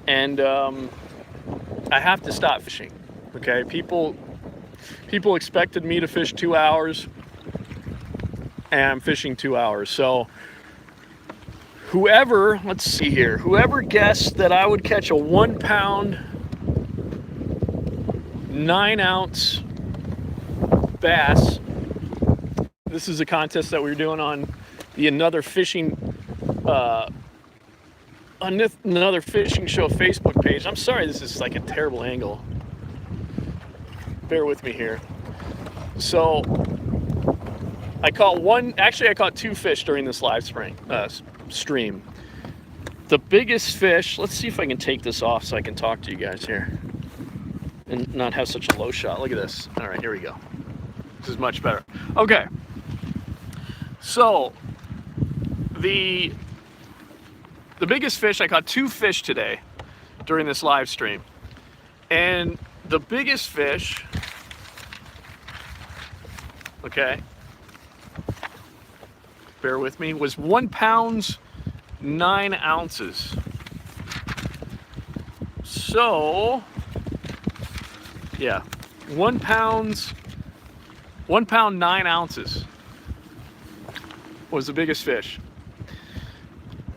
and I have to stop fishing. Okay, people expected me to fish 2 hours, and I'm fishing 2 hours. So whoever, let's see here, whoever guessed that I would catch a 1 pound, 9 ounce bass, this is a contest that we were doing on the Another Fishing Show Facebook page. I'm sorry, this is like a terrible angle. Bear with me here. So I caught 2 fish during this live stream. the biggest fish, let's see if I can take this off so I can talk to you guys here and not have such a low shot. Look at this. All right, here we go. This is much better. Okay. So the biggest fish, I caught 2 fish today during this live stream. And the biggest fish, okay, bear with me, was 1 pound 9 ounces. So, yeah, 1 pound 9 ounces was the biggest fish.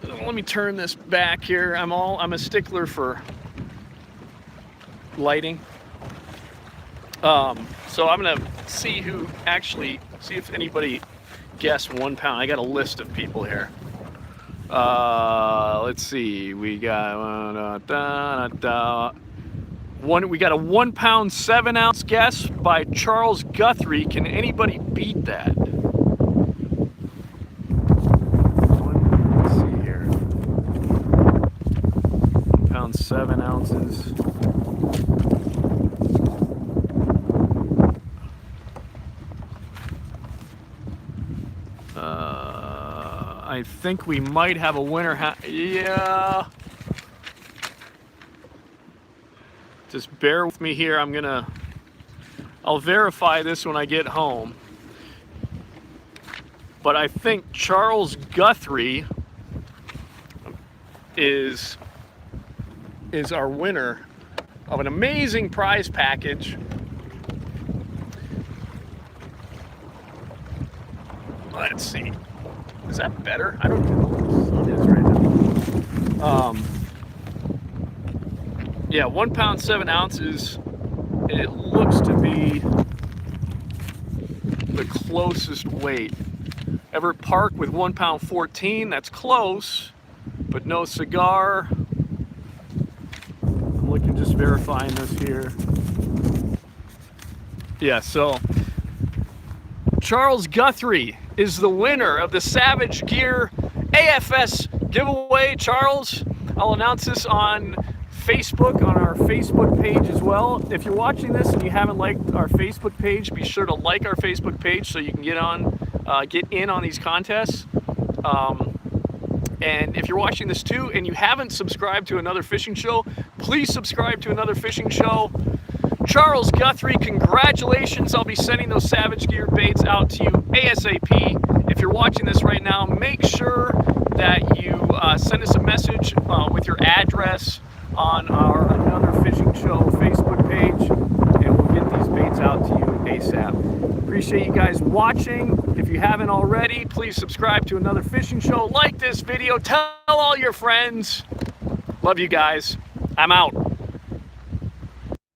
Let me turn this back here. I'm a stickler for lighting. So I'm gonna see if anybody guessed 1 pound. I got a list of people here. Let's see. We got we got a 1 pound 7 ounce guess by Charles Guthrie. Can anybody beat that? Let's see here. 1 pound 7 ounces. I think we might have a winner. Yeah. Just bear with me here. I'll verify this when I get home. But I think Charles Guthrie is our winner of an amazing prize package. Let's see. Is that better? I don't know. It is right now. Yeah, 1 pound 7 ounces. It looks to be the closest weight. Everett Park with 1 pound 14. That's close, but no cigar. I'm looking, just verifying this here. Yeah, so Charles Guthrie is the winner of the Savage Gear AFS giveaway. Charles, I'll announce this on Facebook, on our Facebook page as well. If you're watching this and you haven't liked our Facebook page, be sure to like our Facebook page so you can get in on these contests. And if you're watching this too and you haven't subscribed to Another Fishing Show, please subscribe to Another Fishing Show. Charles Guthrie, congratulations. I'll be sending those Savage Gear baits out to you ASAP. If you're watching this right now, make sure that you send us a message with your address on our Another Fishing Show Facebook page, and we'll get these baits out to you ASAP. Appreciate you guys watching. If you haven't already, please subscribe to Another Fishing Show. Like this video. Tell all your friends. Love you guys. I'm out.